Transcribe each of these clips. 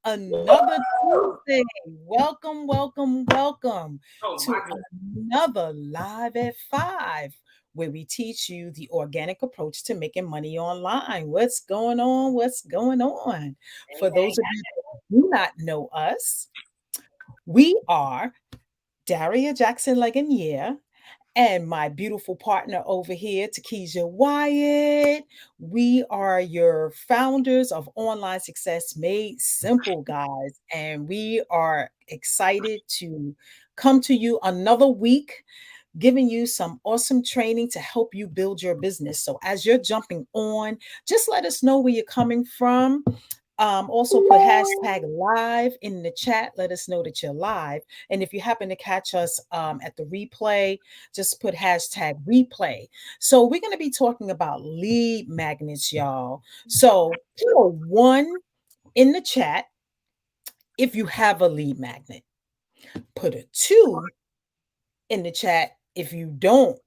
another Tuesday. Welcome, welcome, welcome Oh to my goodness. another Live at 5, where we teach you the organic approach to making money online. What's going on? What's going on? For Hey, those of you who do not know us, we are Daria Jackson-Legagneur and my beautiful partner over here, Tikeja Wyatt. We are your founders of Online Success Made Simple, guys. And we are excited to come to you another week, giving you some awesome training to help you build your business. So as you're jumping on, just let us know where you're coming from. Also put hashtag live in the chat. Let us know that you're live. And if you happen to catch us at the replay, just put hashtag replay. So we're going to be talking about lead magnets, y'all. So put one in the chat if you have a lead magnet. Put a two in the chat if you don't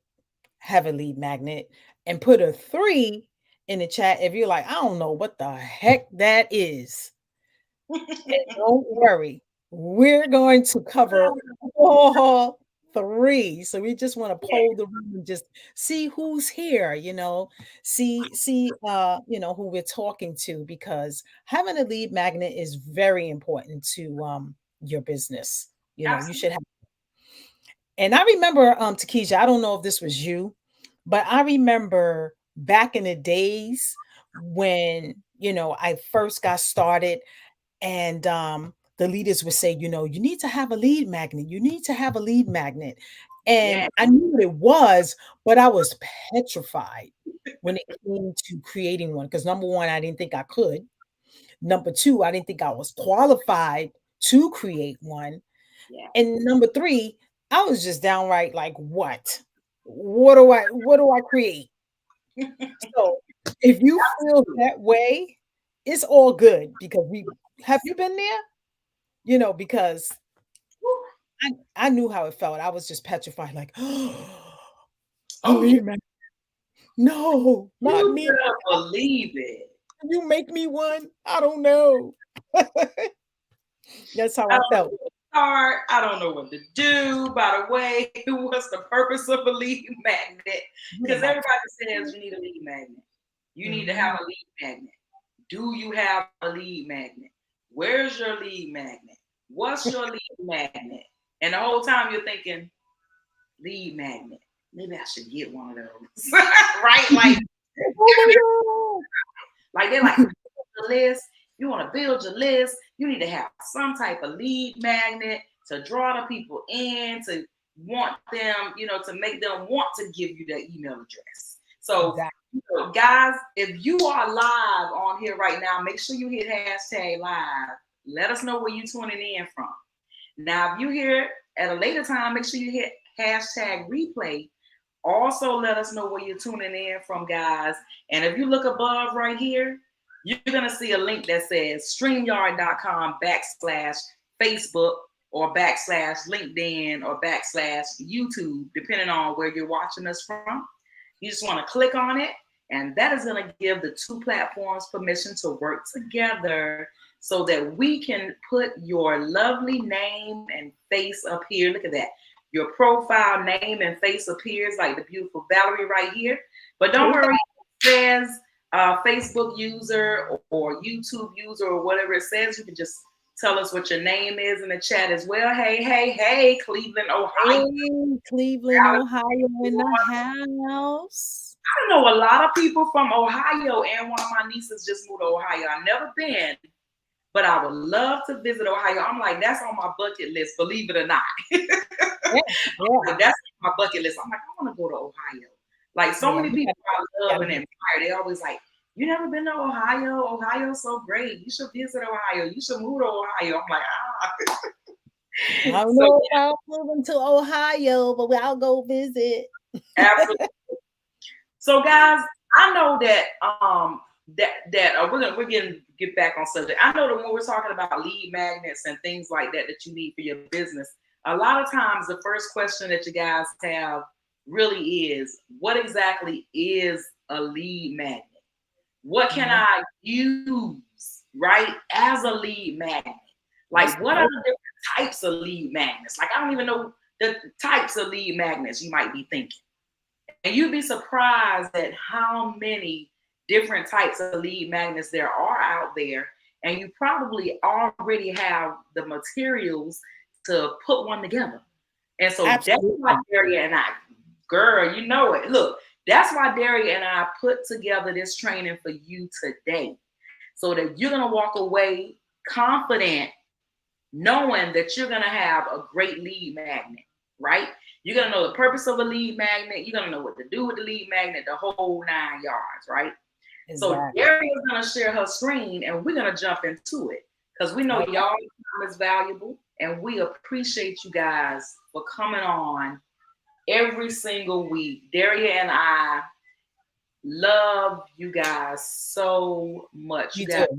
have a lead magnet. And put a three in the chat if you're like, I don't know what the heck that is. Don't worry. We're going to cover all three. So we just want to poll the room and just see who's here, who we're talking to, because having a lead magnet is very important to your business. You absolutely. should have. And I remember Takesha, I don't know if this was you, but I remember back in the days when, I first got started, and the leaders would say, you need to have a lead magnet. You need to have a lead magnet. And Yeah, I knew what it was, but I was petrified when it came to creating one. Because number one, I didn't think I could. Number two, I didn't think I was qualified to create one. yeah. And number three, I was just downright like, what? What do I create? So if you feel that way, it's all good, because we have you been there? Because I knew how it felt. I was just petrified, like, a Oh, yeah. lead man. No, not You me. better believe it. Can you make me one? I don't know. That's how I I don't know felt. where to start. I don't know what to do. By the way, what's the purpose of a lead magnet? What Because am I everybody says you need a lead magnet. You need to have Mhm. a lead magnet. Do you have a lead magnet? Where's your lead magnet? What's your lead magnet? And the whole time you're thinking, lead magnet. Maybe I should get one of those. Right? Oh Like they're my like, God. build a list. You want to build your list. You need to have some type of lead magnet to draw the people in, to want them, to make them want to give you their email address. So, Exactly. guys, if you are live on here right now, make sure you hit hashtag live. Let us know where you're tuning in from. Now, if you hear at a later time, make sure you hit hashtag replay. Also, let us know where you're tuning in from, guys. And if you look above right here, you're going to see a link that says streamyard.com/Facebook or /LinkedIn or /YouTube, depending on where you're watching us from. You just want to click on it, and that is going to give the two platforms permission to work together so that we can put your lovely name and face up here. Look at that. Your profile name and face appears like the beautiful Valerie right here. But don't Okay. worry, it says Facebook user or YouTube user or whatever it says. You can just tell us what your name is in the chat as well. Hey, hey, hey, Cleveland, Ohio. Hey, Cleveland, Ohio in the house. I know a lot of people from Ohio, and one of my nieces just moved to Ohio. I've never been, but I would love to visit Ohio. I'm like, that's on my bucket list, believe it or not. Yeah, yeah, Like, that's on my bucket list. I'm like, I want to go to Ohio. Like so yeah. many You people I love gotta and get. admire, they always like, you never been to Ohio? Ohio's so great. You should visit Ohio. You should move to Ohio. I'm like, ah. I don't So know about moving to Ohio, but I'll go visit. absolutely. So guys, I know that we're gonna get back on subject. I know that when we're talking about lead magnets and things like that you need for your business, a lot of times the first question that you guys have really is, what exactly is a lead magnet? What can Mhm. I use right, as a lead magnet. Like, what are the different types of lead magnets? Like, I don't even know the types of lead magnets you might be thinking. And you'd be surprised at how many different types of lead magnets there are out there. And you probably already have the materials to put one together. And so that's why Daria and I, girl, you know it. Look, that's why Daria and I put together this training for you today, so that you're going to walk away confident, knowing that you're going to have a great lead magnet, right? You're going to know the purpose of a lead magnet. You're going to know what to do with the lead magnet, the whole 9 yards, right? Exactly. So Daria is going to share her screen, and we're going to jump into it, because we know y'all time is valuable, and we appreciate you guys for coming on every single week. Daria and I love you guys so much. You guys have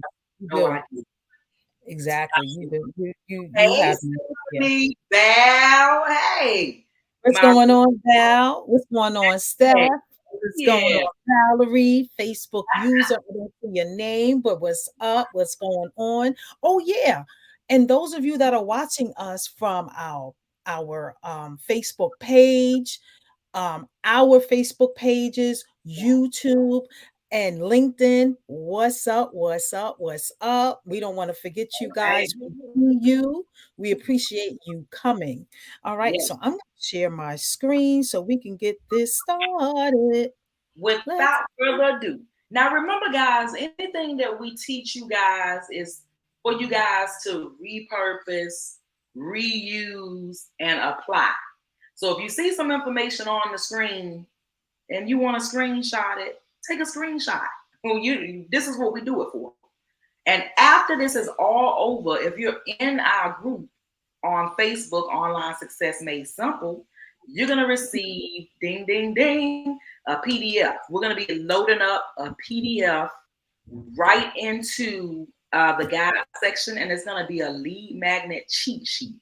no idea. Exactly. You have me, Val. Hey. What's going on, Val? What's going on, Steph? What's going on, Valerie? Facebook user. I don't see your name, but what's up? What's going on? Oh, yeah. And those of you that are watching us from our Facebook page, our Facebook pages, YouTube, and LinkedIn. What's up? What's up? What's up? We don't want to forget you guys. We appreciate you coming. All right. So I'm going to share my screen so we can get this started. Without further ado. Now, remember, guys, anything that we teach you guys is for you guys to repurpose, reuse, and apply. So if you see some information on the screen and you want to screenshot it, take a screenshot. This is what we do it for. And after this is all over, if you're in our group on Facebook, Online Success Made Simple, you're going to receive, ding, ding, ding, a PDF. We're going to be loading up a PDF right into the guide section, and it's going to be a lead magnet cheat sheet,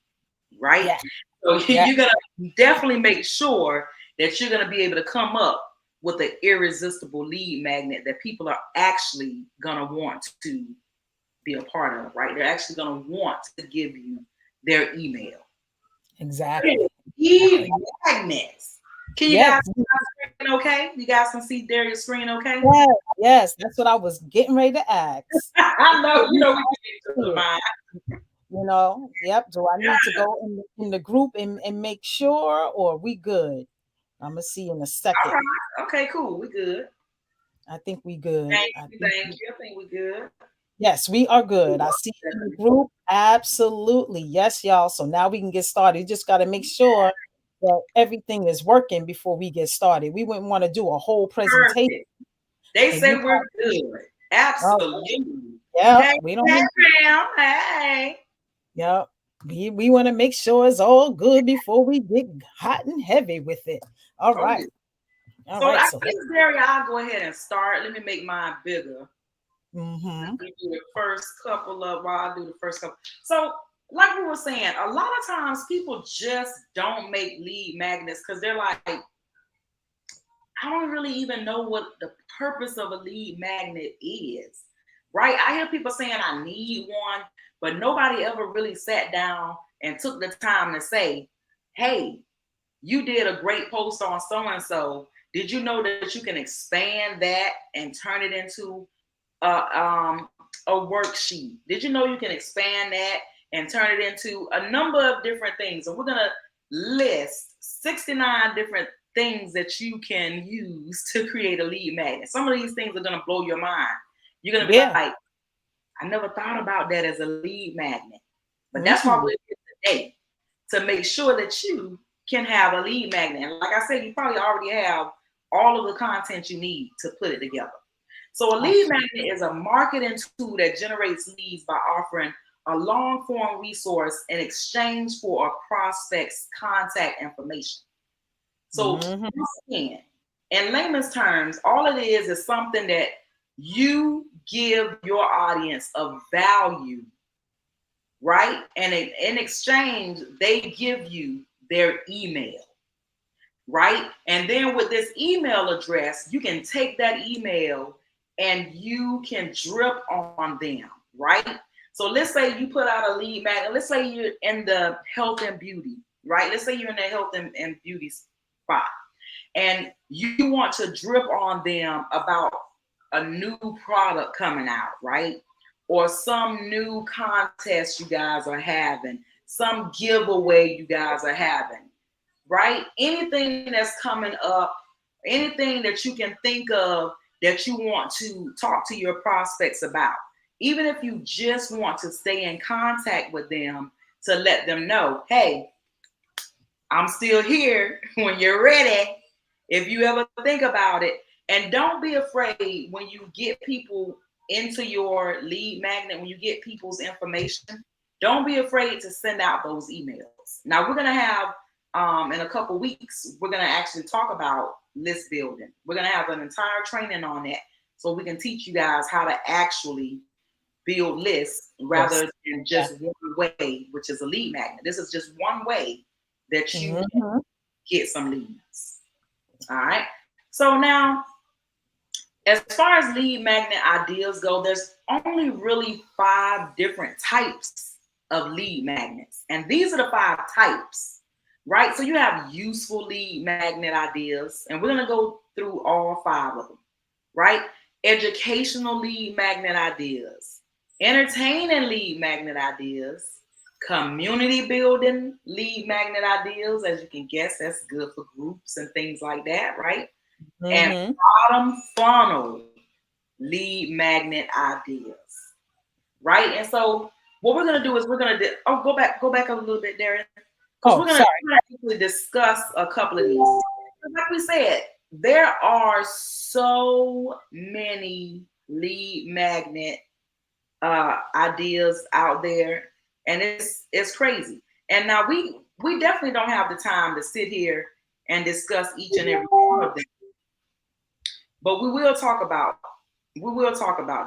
right? Yeah. So you're going to definitely make sure that you're going to be able to come up with an irresistible lead magnet that people are actually going to want to be a part of, right? They're actually going to want to give you their email. Exactly. Lead magnets. Can you guys see my screen okay? You guys can see Daria's screen okay? Yes, that's what I was getting ready to ask. I know, we get to the mind. Do I need to go in the group and make sure, or we good? I'm gonna see in a second. All right. Okay, cool. We good. I think we good. Thank you. I think we good. Yes, we are good. I see you in the group. Absolutely. Yes, y'all. So now we can get started. You just got to make sure that everything is working before we get started. We wouldn't want to do a whole presentation. Perfect. They say we're good. Absolutely. Yeah. We don't. Hey. Yep. We want to make sure it's all good before we get hot and heavy with it. All right. I think, Daria, I'll go ahead and start. Let me make mine bigger. Mm-hmm. Do the first couple of while I do the first couple. So, like we were saying, a lot of times people just don't make lead magnets because they're like, I don't really even know what the purpose of a lead magnet is, right? I hear people saying I need one, but nobody ever really sat down and took the time to say, hey, you did a great post on so-and-so. Did you know that you can expand that and turn it into a worksheet? Did you know you can expand that and turn it into a number of different things? And we're going to list 69 different things that you can use to create a lead magnet. Some of these things are going to blow your mind. You're going to be like, I never thought about that as a lead magnet. But that's why we're here today, to make sure that you can have a lead magnet. And like I said, you probably already have all of the content you need to put it together. So a lead magnet is a marketing tool that generates leads by offering a long form resource in exchange for a prospect's contact information. So in layman's terms, all it is something that you give your audience of value, right? And in exchange, they give you their email, right? And then with this email address, you can take that email and you can drip on them. right? So let's say you put out a lead magnet. Let's say you're in the health and beauty, right? Let's say you're in the health and beauty spot, and you want to drip on them about a new product coming out, right? Or some new contest you guys are having, some giveaway you guys are having, right? Anything that's coming up, anything that you can think of that you want to talk to your prospects about. Even if you just want to stay in contact with them to let them know, hey, I'm still here when you're ready. If you ever think about it, and don't be afraid when you get people into your lead magnet, when you get people's information, don't be afraid to send out those emails. Now we're gonna have in a couple weeks, we're gonna actually talk about list building. We're gonna have an entire training on that, so we can teach you guys how to actually build lists rather than just one way, which is a lead magnet. This is just one way that you can get some leads. All right. So now, as far as lead magnet ideas go, there's only really 5 different types of lead magnets. And these are the 5 types, right? So you have useful lead magnet ideas, and we're going to go through all 5 of them, right? Educational lead magnet ideas, entertaining lead magnet ideas, community building lead magnet ideas. As you can guess, that's good for groups and things like that, right? And bottom funnel lead magnet ideas, right? And so what we're gonna do is we're gonna go back a little bit, Daria, because we're gonna actually discuss a couple of these. Like we said, there are so many lead magnet ideas out there, and it's crazy. And now we definitely don't have the time to sit here and discuss each and every one of them, but we will talk about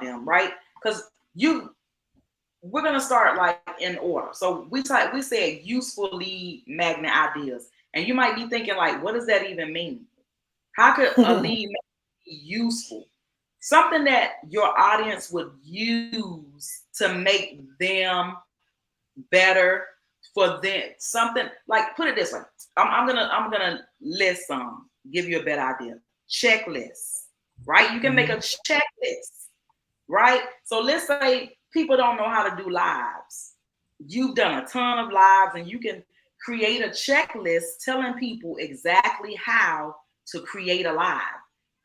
them, right? Because we're gonna start like in order. So we said useful lead magnet ideas, and you might be thinking like, what does that even mean? How could a lead magnet be useful? Something that your audience would use to make them better for them. Something like, put it this way. I'm gonna list some, give you a better idea. Checklists, right? You can make a checklist, right? So let's say people don't know how to do lives. You've done a ton of lives, and you can create a checklist telling people exactly how to create a live.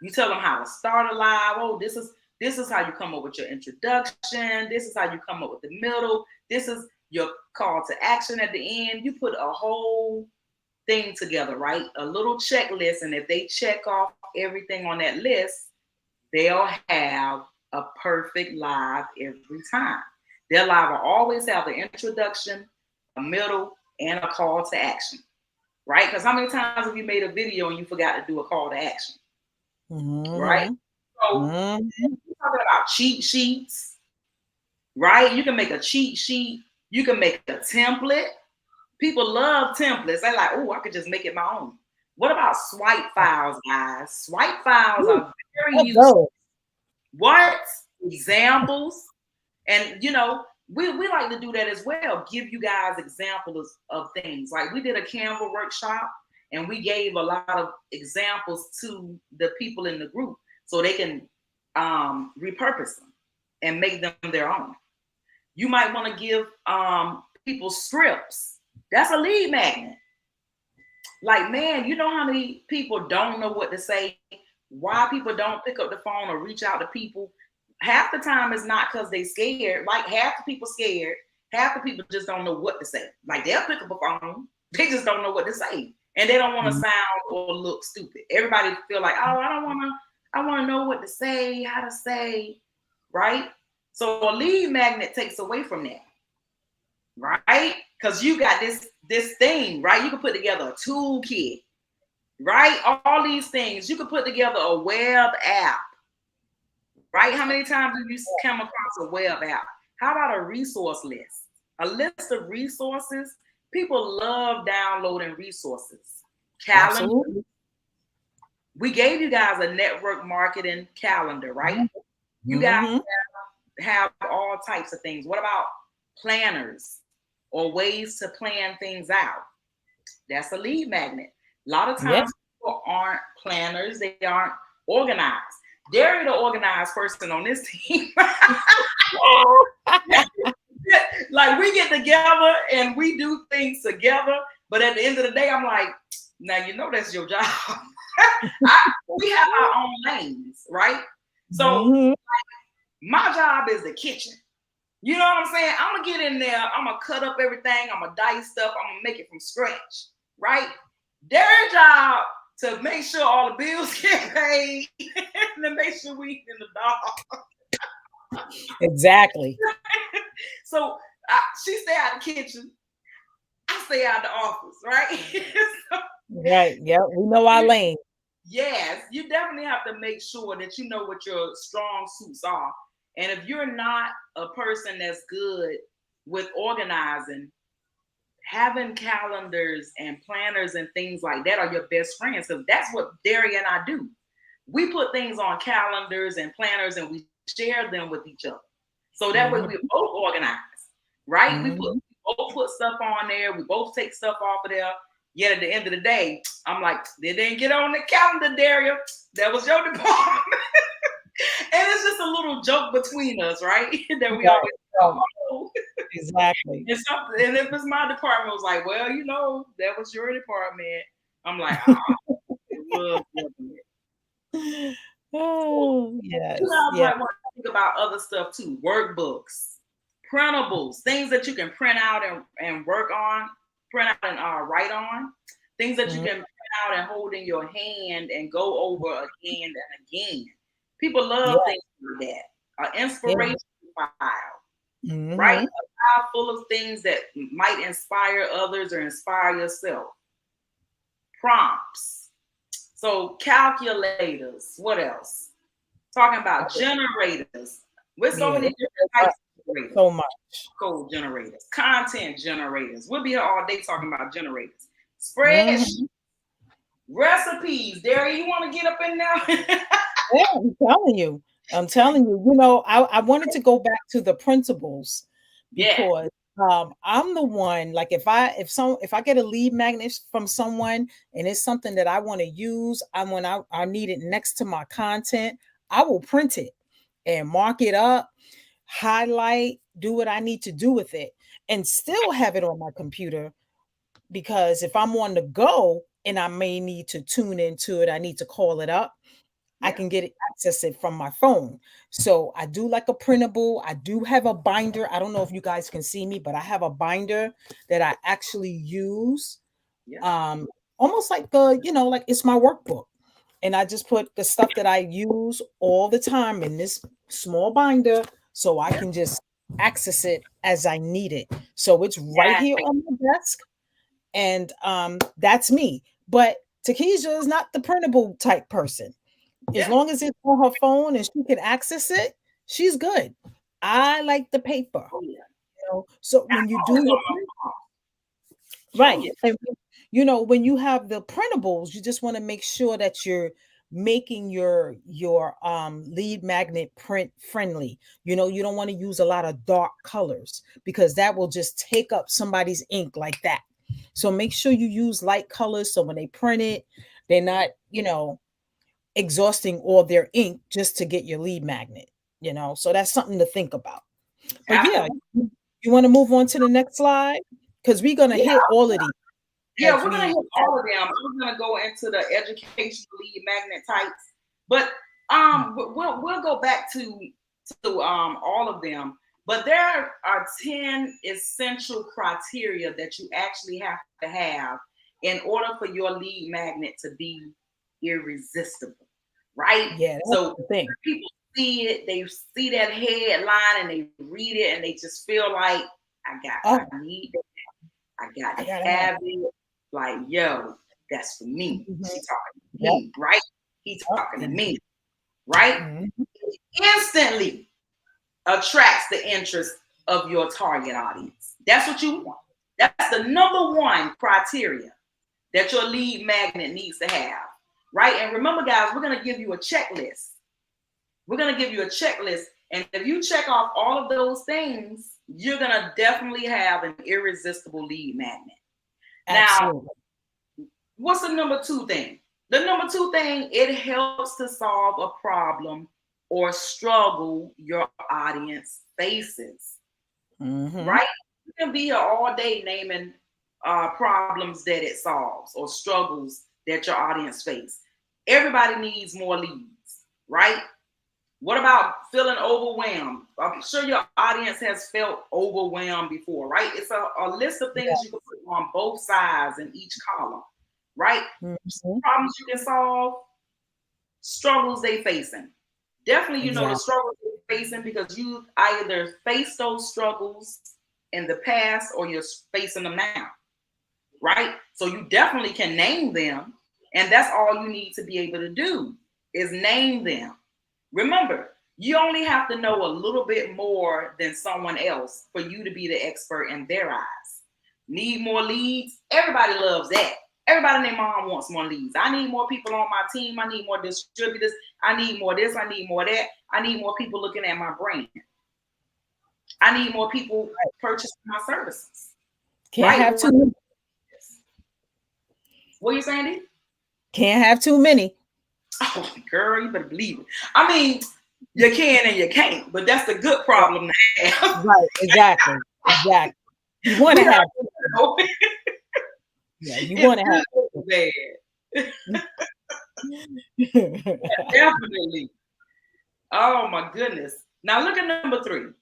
You tell them how to start a live. Oh, this is how you come up with your introduction. This is how you come up with the middle. This is your call to action at the end. You put a whole thing together, right? A little checklist, and if they check off everything on that list, they'll have a perfect live every time. Their live will always have the introduction, a middle, and a call to action, right? Because how many times have you made a video and you forgot to do a call to action, right? So we're talking about cheat sheets, right? You can make a cheat sheet. You can make a template. People love templates. They're like, oh, I could just make it my own. What about swipe files, guys? Swipe files are very useful. What? Examples. And, we like to do that as well. Give you guys examples of things. Like we did a Canva workshop, and we gave a lot of examples to the people in the group so they can repurpose them and make them their own. You might want to give people scripts. That's a lead magnet. Like, man, you know how many people don't know what to say? Why people don't pick up the phone or reach out to people? Half the time it's not because they scared. Like half the people scared. Half the people just don't know what to say. Like they'll pick up a phone. They just don't know what to say. And they don't want to sound or look stupid. Everybody feel like, oh, I want to know what to say, how to say, right? So a lead magnet takes away from that, right? Because you got this thing, right? You can put together a toolkit, right? All these things. You can put together a web app, right? How many times have you come across a web app? How about a resource list? A list of resources. People love downloading resources. Calendar. Absolutely. We gave you guys a network marketing calendar, right? You guys have have all types of things. What about planners or ways to plan things out? That's a lead magnet. A lot of Yeah. times people aren't planners, they aren't organized. Daria, the organized person on this team. Like we get together and we do things together, but at the end of the day, I'm like, now you know that's your job. We have our own lanes, right? So Mhm. my job is the kitchen. You know what I'm saying? I'm gonna get in there, I'm gonna cut up everything, I'm gonna dice stuff, I'm gonna make it from scratch, right? Their job to make sure all the bills get paid and to make sure we eat in the dog. Exactly. So she stay out of the kitchen, I stay out of the office, right? So, Right. Yeah. We know our lane. yes, you definitely have to make sure that you know what your strong suits are. And if you're not a person that's good with organizing, having calendars and planners and things like that are your best friends, because that's what Daria and I do. We put things on calendars and planners and we share them with each other. So that way Mhm. we're both organized, right? We Mhm. both put stuff on there, we both take stuff off of there. Yet at the end of the day, I'm like, they didn't get on the calendar, Daria. That was your department. And it's just a little joke between us, right? That we Right. always Right. oh. Exactly. And something, and if it's my department, it was like, well, you know, that was your department. I'm like, it was government. So Oh, yes. you guys Yeah. might want to think about other stuff too, workbooks, printables, things that you can print out and work on, print out and write on, things that you Mhm. can print out and hold in your hand and go over again and again. People love Yeah. things like that. An Yeah. inspiration file, right? A Mhm. file full of things that might inspire others or inspire yourself. Prompts. So calculators. What else? Talking about generators. With so Yeah. many different types of generators. So much. Code generators, content generators. We'll be here all day talking about generators. Spreadsheets, Mhm. recipes. Daria, you want to get up in there? Yeah, I'm telling you. I'm telling you. You know, I wanted to go back to the principles Yeah. because I'm the one like if I get a lead magnet from someone and it's something that I want to use, I need it next to my content, I will print it and mark it up, highlight, do what I need to do with it, and still have it on my computer because if I'm on the go and I may need to tune into it, I need to call it up. I Yeah. can get it access it from my phone. So I do like a printable. I do have a binder. I don't know if you guys can see me, but I have a binder that I actually use. Yeah. Um, almost like like it's my workbook. And I just put the stuff that I use all the time in this small binder so I Yeah. can just access it as I need it. So it's right Yeah. here on my desk and that's me. But Tikeja is not the printable type person. As Yeah. long as it's on her phone and she can access it, she's good. I like the paper, Oh yeah. So That's when you do always on your my phone. Oh right, yeah. and when you have the printables, you just want to make sure that you're making your lead magnet print friendly. You don't want to use a lot of dark colors because that will just take up somebody's ink like that. So make sure you use light colors so when they print it, they're not, exhausting all their ink just to get your lead magnet. So that's something to think about. But yeah, Absolutely. you want to move on to the next slide because we're gonna Yeah. hit all of these Yeah, as we're gonna we hit all of them. I'm gonna go into the educational lead magnet types, but we'll go back to all of them. But there are 10 essential criteria that you actually have to have in order for your lead magnet to be irresistible, right? yeah, that's So the thing. people see it, they see that headline and they read it and they just feel like Oh, I need it. I got I to gotta have have it. Like, yo, that's for me. mhm. She talking to Yep, me, right? He yep, talking to me, right? mhm. Instantly attracts the interest of your target audience. That's what you want. That's the number one criteria that your lead magnet needs to have, right? And remember, guys, we're going to give you a checklist. We're going to give you a checklist. And if you check off all of those things, you're going to definitely have an irresistible lead magnet. Now, Absolutely. what's the number two thing? The number two thing, it helps to solve a problem or struggle your audience faces. Right? You can be here all day naming problems that it solves or struggles that your audience face. Everybody needs more leads, right? What about feeling overwhelmed? I'm sure your audience has felt overwhelmed before, right? It's a list of things you can put on both sides in each column, right? Problems you can solve, struggles they facing. Definitely, you know the struggles they're facing because you either face those struggles in the past or you're facing them now, right? So you definitely can name them, and that's all you need to be able to do is name them. Remember, you only have to know a little bit more than someone else for you to be the expert in their eyes. Need more leads? Everybody loves that. Everybody and their mom wants more leads. I need more people on my team. I need more distributors. I need more this. I need more that. I need more people looking at my brand. I need more people purchasing my services. Can't have too many. What are you saying, D? Can't have too many. Oh, girl, you better believe it. I mean, you can and you can't, but that's the good problem to have. Right, exactly. Exactly. You want to have yeah, you want to have bad. Definitely. Oh my goodness. Now look at number 3.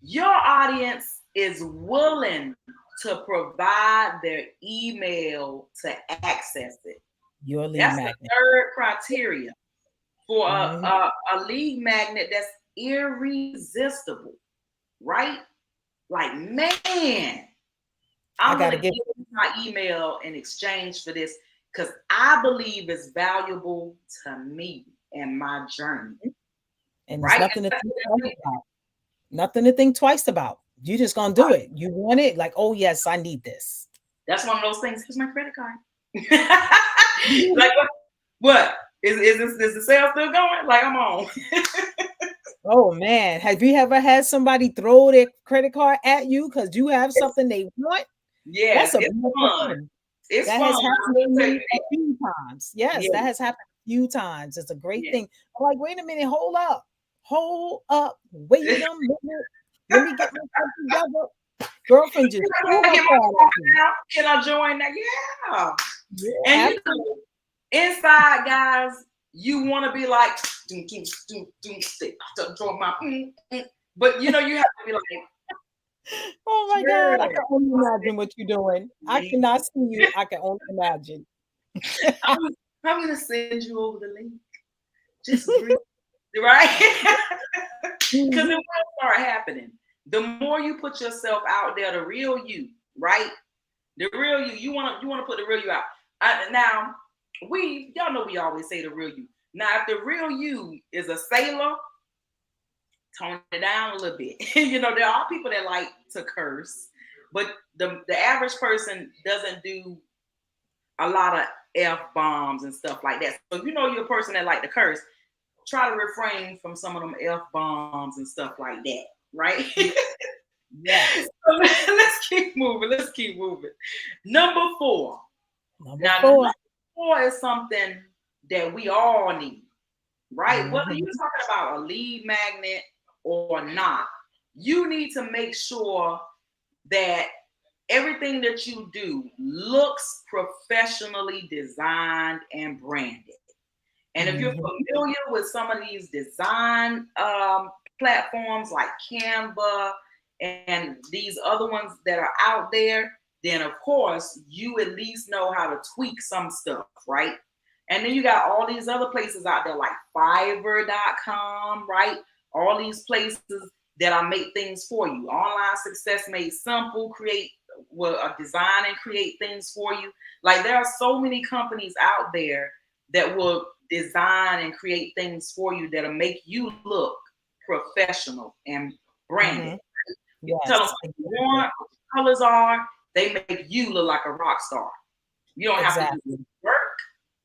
Your audience is willing to provide their email to access it. Your lead that's magnet. The third criteria for a lead magnet that's irresistible, right? Like, man, I'm going to give you my email in exchange for this because I believe it's valuable to me and my journey. And there's nothing to think twice about. Nothing to think twice about. You're just going to do it. You want it? Like, oh, yes, I need this. That's one of those things. Here's my credit card. Like, what? Is the sale still going? Like, I'm on. Oh, man. Have you ever had somebody throw their credit card at you because you have something they want? Yes, that's it's fun. It's that fun. has happened to me a few times. Yes, that has happened a few times. It's a great thing. I'm like, wait a minute, hold up, wait a minute. Let me get myself together. Girlfriend just can I join that? Yeah. And you know, inside, guys, you want to be like, but you know, you have to be like, oh my God, I can only imagine what you're doing. I cannot see you. I can only imagine. I'm going to send you over the link. Just breathe, right? Because it will start happening. The more you put yourself out there, the real you, right? The real you. You want to put the real you out. Now, y'all know we always say the real you. Now, if the real you is a sailor, tone it down a little bit. You know, there are people that like to curse, but the average person doesn't do a lot of F-bombs and stuff like that. So if you know you're a person that like to curse, try to refrain from some of them F-bombs and stuff like that, right? Yes. So let's keep moving. Number 4. Number 4 is something that we all need, right? Whether you're talking about a lead magnet or not, you need to make sure that everything that you do looks professionally designed and branded. And if you're familiar with some of these design platforms like Canva and these other ones that are out there, then of course you at least know how to tweak some stuff, right? And then you got all these other places out there like Fiverr.com, right? All these places that make things for you. Online Success Made Simple, design and create things for you. Like, there are so many companies out there that will design and create things for you that'll make you look professional and branded. You tell them what you want, what the colors are, they make you look like a rock star. You don't have to do work,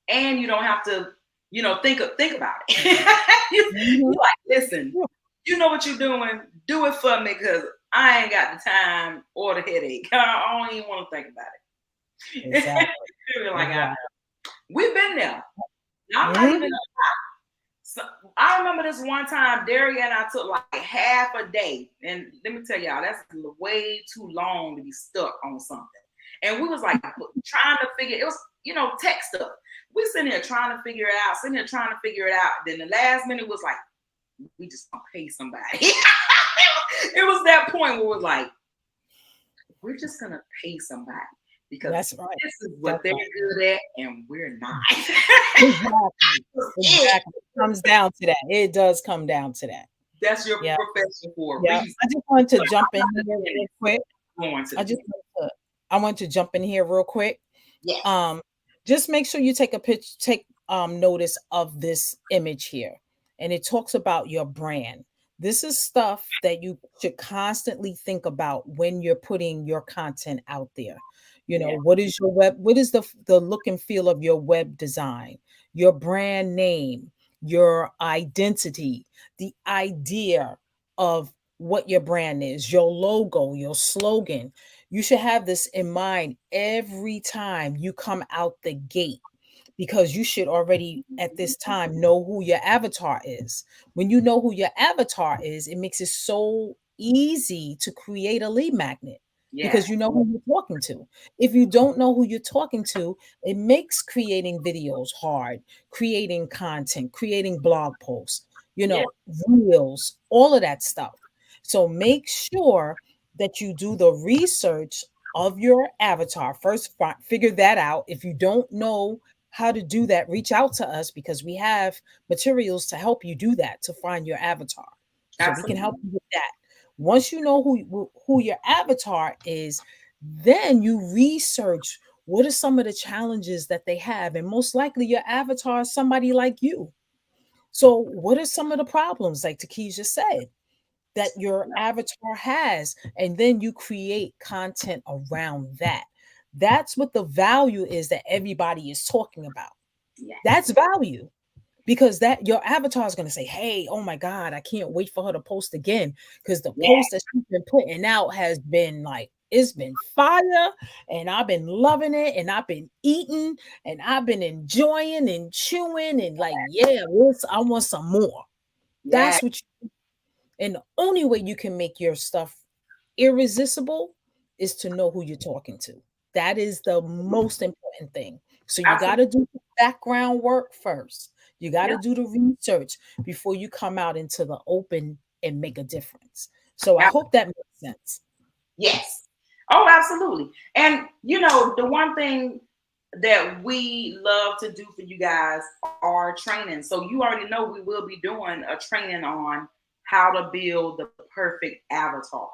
and you don't have to think about it. You like, listen, you know what you're doing, do it for me, because I ain't got the time or the headache. I don't even want to think about it. Exactly. Like, Exactly. we've been there. I'm not Mhm. even. So, I remember this one time, Daria and I took like half a day, and let me tell y'all, that's way too long to be stuck on something. And we was like trying to figure. It was tech stuff. We sitting here trying to figure it out, Then the last minute was like, we just gonna pay somebody. It was that point where it was like, we're just gonna pay somebody because That's right. this is what That's they're right. good at, and we're not. Exactly. Exactly. It comes down to that. It does come down to that. That's your Yeah. profession for a Yeah. reason. I just wanted to But jump I'm in not here real against quick. going to I the just gym. want to jump in here real quick. Yes. Just make sure you take notice of this image here. And it talks about your brand. This is stuff that you should constantly think about when you're putting your content out there. Yeah. What is the look and feel of your web design, your brand name, your identity, the idea of what your brand is, your logo, your slogan. You should have this in mind every time you come out the gate, because you should already at this time know who your avatar is. When you know who your avatar is, it makes it so easy to create a lead magnet Yes. because you know who you're talking to. If you don't know who you're talking to, it makes creating videos hard, creating content, creating blog posts, Yeah. reels, all of that stuff. So make sure that you do the research of your avatar first. Figure that out. If you don't know how to do that, reach out to us because we have materials to help you do that, to find your avatar. So we can help Absolutely. you with that. Once you know who your avatar is, then you research what are some of the challenges that they have. And most likely your avatar is somebody like you. So what are some of the problems, like Tikeja said, that your avatar has? And then you create content around that. That's what the value is that everybody is talking about. Yes. That's value, because that your avatar is going to say, hey, oh my God, I can't wait for her to post again, because the Yes. post that she's been putting out has been like, it's been fire, and I've been loving it, and I've been eating, and I've been enjoying and chewing, and like, yeah, I want some more. Yes. That's what you, and the only way you can make your stuff irresistible is to know who you're talking to. That is the most important thing. So you got Absolutely. to do the background work first. You got Yeah. to do the research before you come out into the open and make a difference. So I hope that makes sense. Yes. Oh, absolutely. And the one thing that we love to do for you guys are training. So you already know we will be doing a training on how to build the perfect avatar,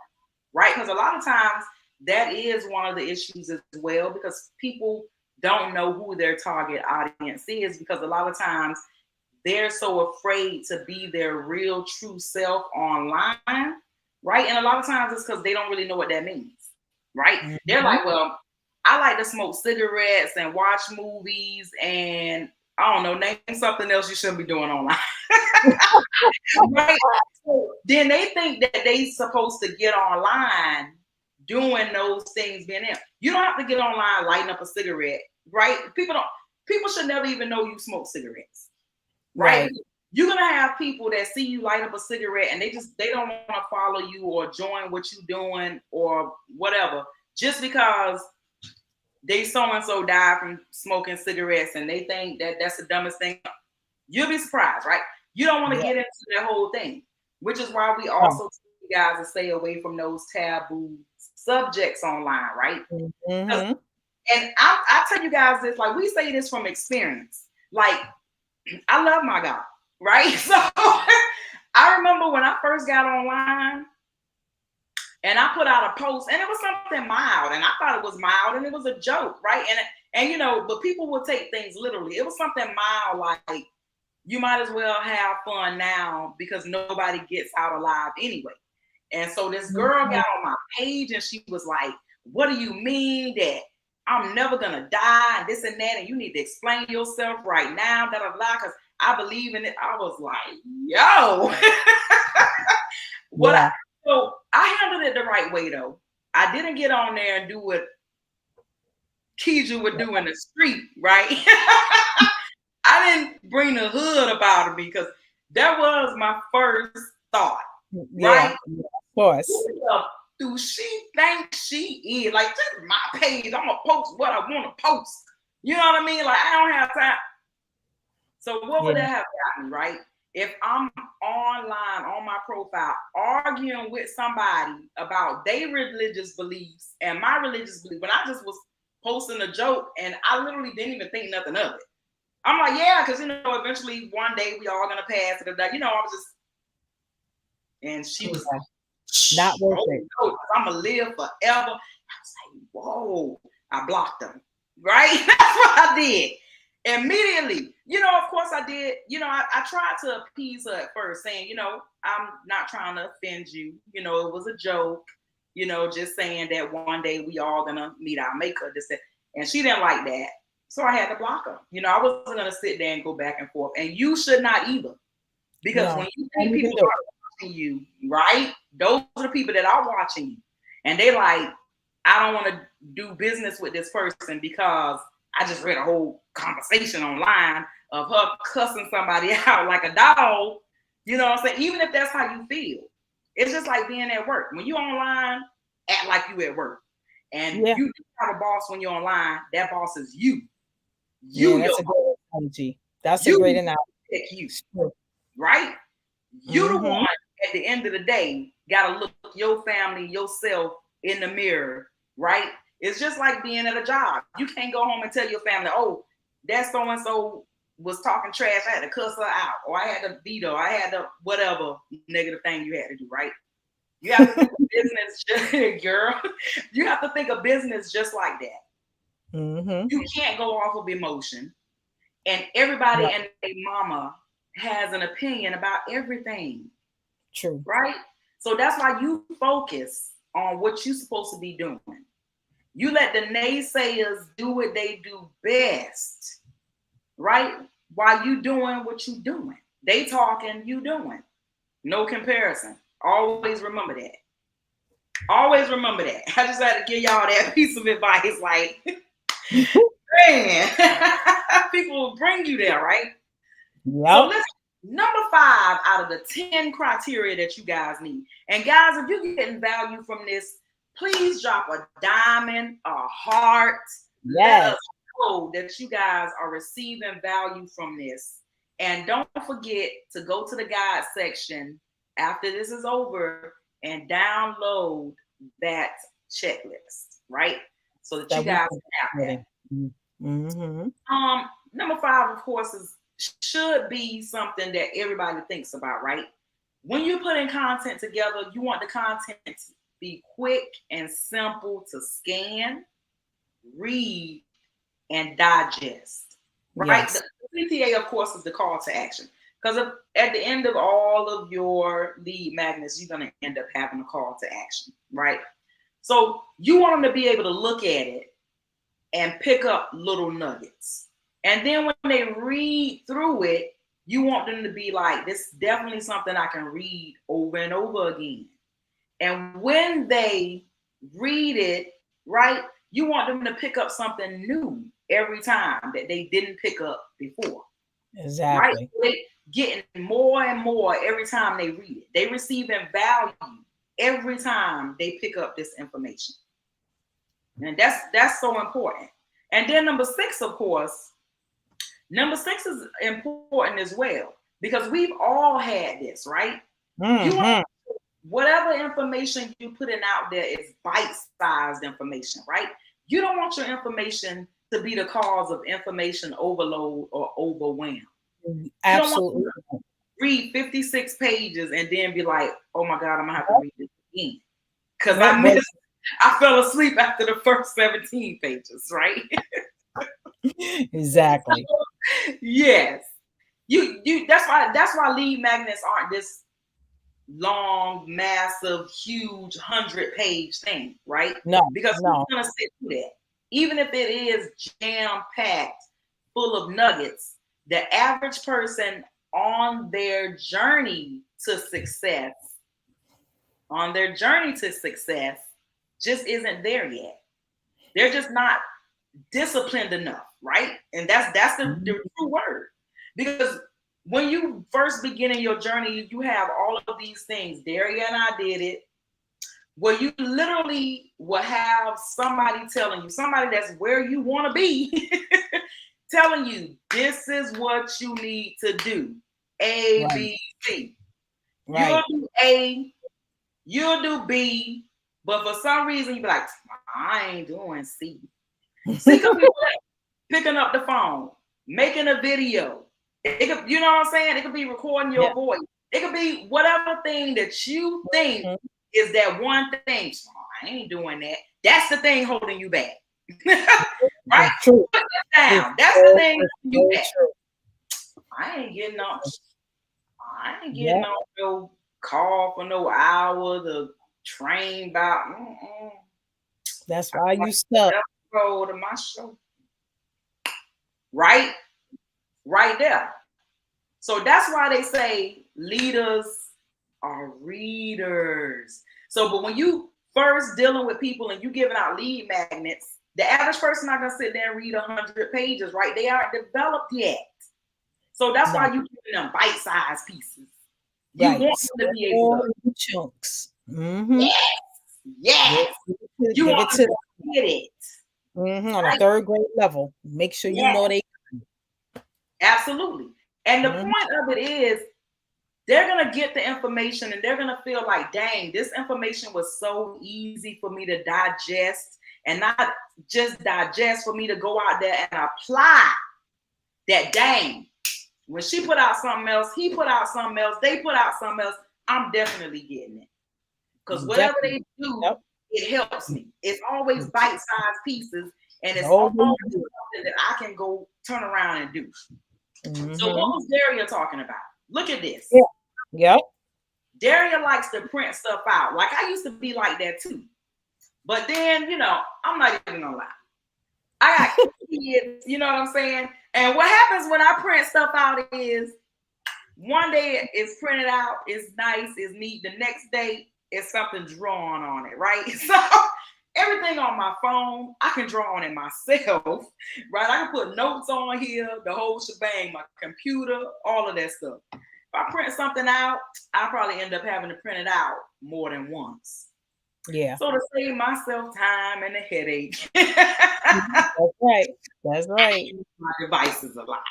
right? Because a lot of times that is one of the issues as well, because people don't know who their target audience is, because a lot of times they're so afraid to be their real true self online, right? And a lot of times it's because they don't really know what that means, right? They're Mhm. like, well, I like to smoke cigarettes and watch movies and I don't know, name something else you shouldn't be doing online. Right? So then they think that they supposed to get online doing those things being there. You don't have to get online lighting up a cigarette, right? People should never even know you smoke cigarettes, right? Right. You're gonna have people that see you light up a cigarette and they don't want to follow you or join what you're doing or whatever, just because they so and so died from smoking cigarettes and they think that that's the dumbest thing. You'll be surprised, right? You don't want to Yeah. get into that whole thing, which is why we Oh. also tell you guys to stay away from those taboo subjects online, right? Mhm. And I tell you guys this, like we say this from experience. Like I love my God, right? So I remember when I first got online and I put out a post and it was something mild and I thought it was mild and it was a joke, right? And but people would take things literally. It was something mild like you might as well have fun now because nobody gets out alive anyway. And so this girl got Mhm. on my page and she was like, what do you mean that I'm never gonna die and this and that, and you need to explain yourself right now, blah blah blah, because I believe in it. I was like, yo. So I handled it the right way though. I didn't get on there and do what Tikeja would do in the street, right? I didn't bring the hood about it because that was my first thought, right? Of course. Do she think she is? Like, this is my page. I'm gonna post what I want to post. You know what I mean? Like, I don't have time. So what would that have gotten, right? If I'm online on my profile arguing with somebody about their religious beliefs and my religious beliefs, when I just was posting a joke and I literally didn't even think nothing of it. I'm like, yeah, because eventually one day we all gonna pass it. I was just, and she was like, not worth it. No, I'm gonna live forever. I was like, whoa, I blocked them, right? That's what I did. Immediately, of course I did. I tried to appease her at first, saying, I'm not trying to offend you. It was a joke, just saying that one day we all gonna meet our maker. And she didn't like that. So I had to block her. I wasn't gonna sit there and go back and forth. And you should not either. Because when you think people are watching you, right? Those are the people that are watching you. And they like, I don't want to do business with this person because I just read a whole conversation online of her cussing somebody out like a dog. You know what I'm saying? Even if that's how you feel. It's just like being at work. When you're online, act like you at work. And you have a boss when you're online, that boss is you. That's a great analogy. That's a great analogy. Right? You the one at the end of the day gotta look your family, yourself in the mirror, right? It's just like being at a job. You can't go home and tell your family, oh, that so-and-so was talking trash. I had to cuss her out, or I had to veto, I had to whatever negative thing you had to do, right? You have to think of business, girl. You have to think of business just like that. You can't go off of emotion. And everybody and their mama has an opinion about everything. True. Right? So that's why you focus on what you're supposed to be doing. You let the naysayers do what they do best, right? While you doing what you doing. They talking, you doing. No comparison. Always remember that. Always remember that. I just had to give y'all that piece of advice. Like, man, people will bring you there, right? Yep. So listen, number 5 out of the 10 criteria that you guys need. And guys, if you're getting value from this, please drop a diamond, a heart. Let us know that you guys are receiving value from this. And don't forget to go to the guide section after this is over and download that checklist, right? So that you guys can have that. Number 5, of course, should be something that everybody thinks about, right? When you're putting content together, you want the content to be quick and simple to scan, read, and digest, right? The CTA, of course, is the call to action. Because at the end of all of your lead magnets, you're going to end up having a call to action, right? So you want them to be able to look at it and pick up little nuggets. And then when they read through it, you want them to be like, this is definitely something I can read over and over again. And when they read it, right, you want them to pick up something new every time that they didn't pick up before. Exactly. Right? Getting more and more every time they read it. They receiving value every time they pick up this information. And that's so important. And then number 6, of course, number 6 is important as well, because we've all had this, right? Whatever information you're putting out there is bite-sized information, right? You don't want your information to be the cause of information overload or overwhelm. Absolutely. You don't want to read 56 pages and then be like, oh my God, I'm gonna have to read this again. Because I fell asleep after the first 17 pages, right? Exactly. Yes. That's why lead magnets aren't this long, massive, huge 100-page thing, right? No. Because who's gonna sit through that? Even if it is jam-packed, full of nuggets, the average person on their journey to success, just isn't there yet. They're just not disciplined enough, right? And that's the true word. Because when you first begin in your journey, you have all of these things. Daria and I did it, where you literally will have somebody telling you, somebody that's where you want to be, telling you this is what you need to do. A, Right. B, C. Right. You'll do A, you'll do B, but for some reason you be like, I ain't doing C. C could be picking up the phone, making a video. It could, you know what I'm saying? It could be recording your voice. It could be whatever thing that you think is that one thing. I ain't doing that. That's the thing holding you back. Right? True. Put that down. That's the thing holding you back. I ain't getting on no call for no hour. The train about. That's why you stuck. Go to my show. Right there. So that's why they say leaders are readers. So, but when you first dealing with people and you giving out lead magnets, the average person not gonna sit there and read 100 pages, right? They aren't developed yet. So that's why you giving them bite-sized pieces. You want them to be able to chunks. Yes. You want them to get it. On a third grade level. Make sure you know they. Absolutely. And the point of it is, they're going to get the information and they're going to feel like, dang, this information was so easy for me to digest, and not just digest, for me to go out there and apply. That dang, when she put out something else, he put out something else, they put out something else, I'm definitely getting it. Because whatever they do, it helps me. It's always bite-sized pieces, and it's always something that I can go turn around and do. So what was Daria talking about? Look at this. Yep. Daria likes to print stuff out. Like, I used to be like that too. But then, I'm not even gonna lie. I got kids, you know what I'm saying? And what happens when I print stuff out is, one day it's printed out, it's nice, it's neat. The next day it's something drawn on it, right? So everything on my phone, I can draw on it myself, right? I can put notes on here, the whole shebang, my computer, all of that stuff. If I print something out, I'll probably end up having to print it out more than once. Yeah. So to save myself time and a headache. That's right. My devices a lot.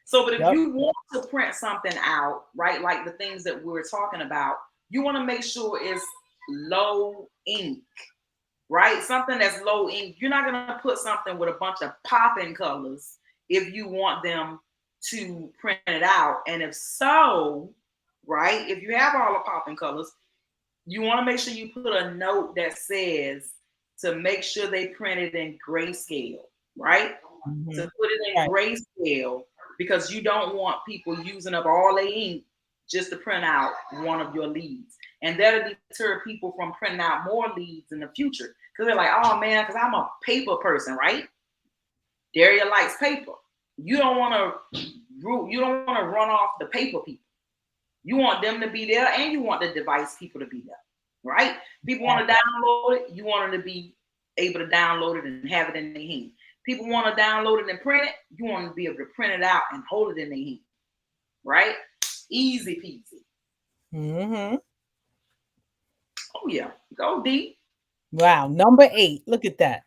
So, but if you want to print something out, right, like the things that we're talking about, you want to make sure it's low ink, right? Something that's low ink. You're not going to put something with a bunch of popping colors if you want them to print it out. And if so, right, if you have all the popping colors, you want to make sure you put a note that says to make sure they print it in grayscale, right? To put it in grayscale, because you don't want people using up all their ink just to print out one of your leads. And that'll deter people from printing out more leads in the future. Because they're like, oh man, because I'm a paper person, right? Daria likes paper. You don't want to run off the paper people. You want them to be there, and you want the device people to be there, right? People want to download it. You want them to be able to download it and have it in their hand. People want to download it and print it. You want them to be able to print it out and hold it in their hand, right? Easy peasy. Oh yeah, go deep. Wow, number 8. Look at that.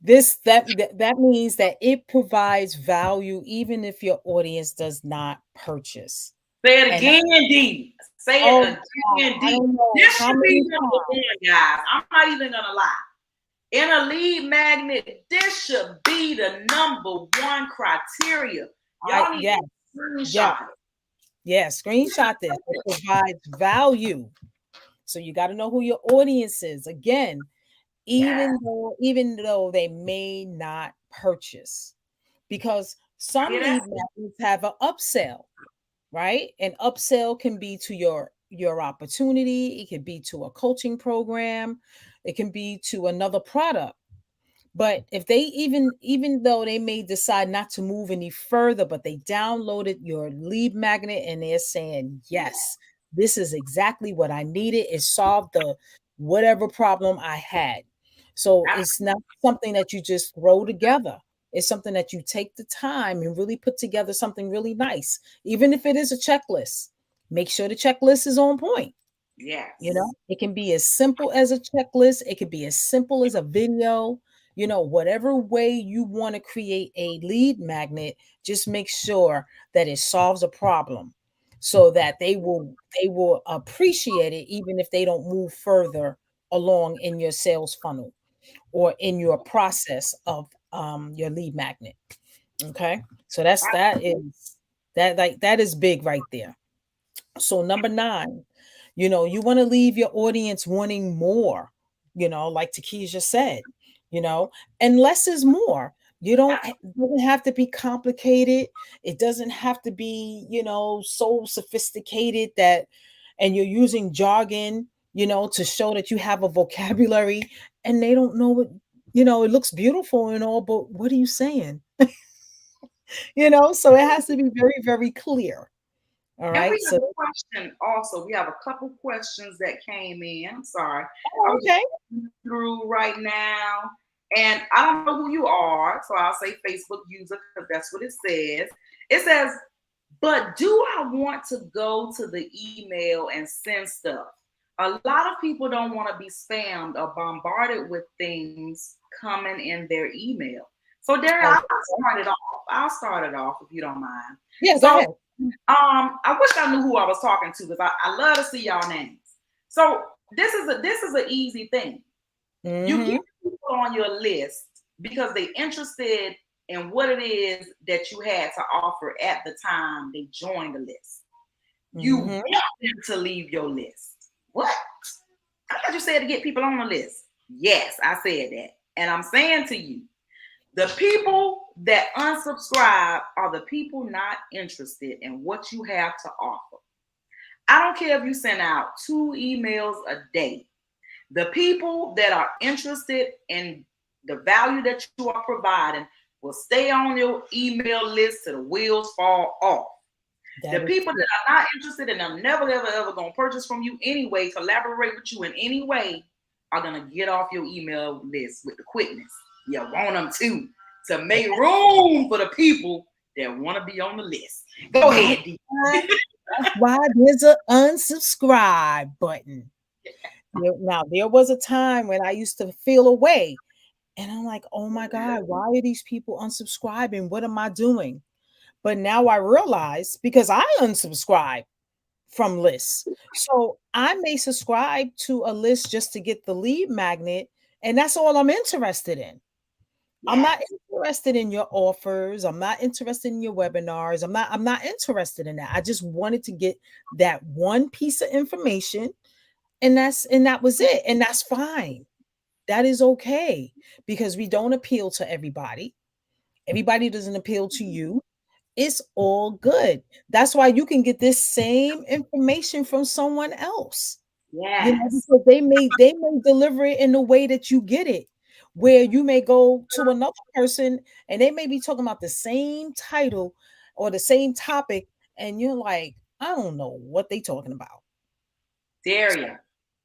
That means that it provides value even if your audience does not purchase. Say it again, D. Say it again, D. This should be number 1, guys. I'm not even gonna lie. In a lead magnet, this should be the number 1 criteria. Y'all need to screenshot it. Yeah, screenshot this. It provides value. So you got to know who your audience is. Again, even though they may not purchase, because some lead magnets have an upsell, right? An upsell can be to your opportunity. It can be to a coaching program. It can be to another product. But if they even though they may decide not to move any further, but they downloaded your lead magnet and they're saying, yes, this is exactly what I needed. It solved the whatever problem I had. So it's not something that you just throw together. It's something that you take the time and really put together something really nice. Even if it is a checklist, make sure the checklist is on point. You know, Yes. it can be as simple as a checklist, it could be as simple as a video, whatever way you want to create a lead magnet, just make sure that it solves a problem so that they will appreciate it even if they don't move further along in your sales funnel or in your process of your lead magnet. Okay? So that is big right there. So number 9, you want to leave your audience wanting more, like Tikeja said, you know, and less is more. It doesn't have to be complicated. It doesn't have to be, so sophisticated that and you're using jargon, to show that you have a vocabulary and they don't know what, it looks beautiful and all, but what are you saying? So it has to be very, very clear. All And right. we have So, a question also. We have a couple questions that came in. I'm sorry. I oh, was just okay. looking through right now. And I don't know who you are. So I'll say Facebook user because that's what it says. It says, but do I want to go to the email and send stuff? A lot of people don't want to be spammed or bombarded with things coming in their email. So Daria, Okay. I'll start it off if you don't mind. Yeah, go So ahead. I wish I knew who I was talking to because I love to see y'all names. So this is an easy thing. You get Mhm. people on your list because they're interested in what it is that you had to offer at the time they joined the list. You want Mhm. them to leave your list. What? I thought you said to get people on the list. Yes, I said that. And I'm saying to you, the people that unsubscribe are the people not interested in what you have to offer. I don't care if you send out 2 emails a day. The people that are interested in the value that you are providing will stay on your email list till the wheels fall off. The That is people true. that are not interested and are never, ever, ever going to purchase from you anyway, collaborate with you in any way, are going to get off your email list with the quickness. You want them to make room for the people that want to be on the list. Go That's ahead, D. why that's why there's a unsubscribe button. Now, there was a time when I used to feel away, and I'm like, "Oh my God, why are these people unsubscribing? What am I doing?" But now I realize because I unsubscribe from lists. So I may subscribe to a list just to get the lead magnet, and that's all I'm interested in. I'm not Yes. interested in your offers. I'm not interested in your webinars. I'm not interested in that. I just wanted to get that one piece of information and that was it. And that's fine. That is okay because we don't appeal to everybody. Everybody doesn't appeal to you. It's all good. That's why you can get this same information from someone else. Yes. Because they may deliver it in the way that you get it, where you may go to another person and they may be talking about the same title or the same topic, and you're like, I don't know what they talking about. Daria,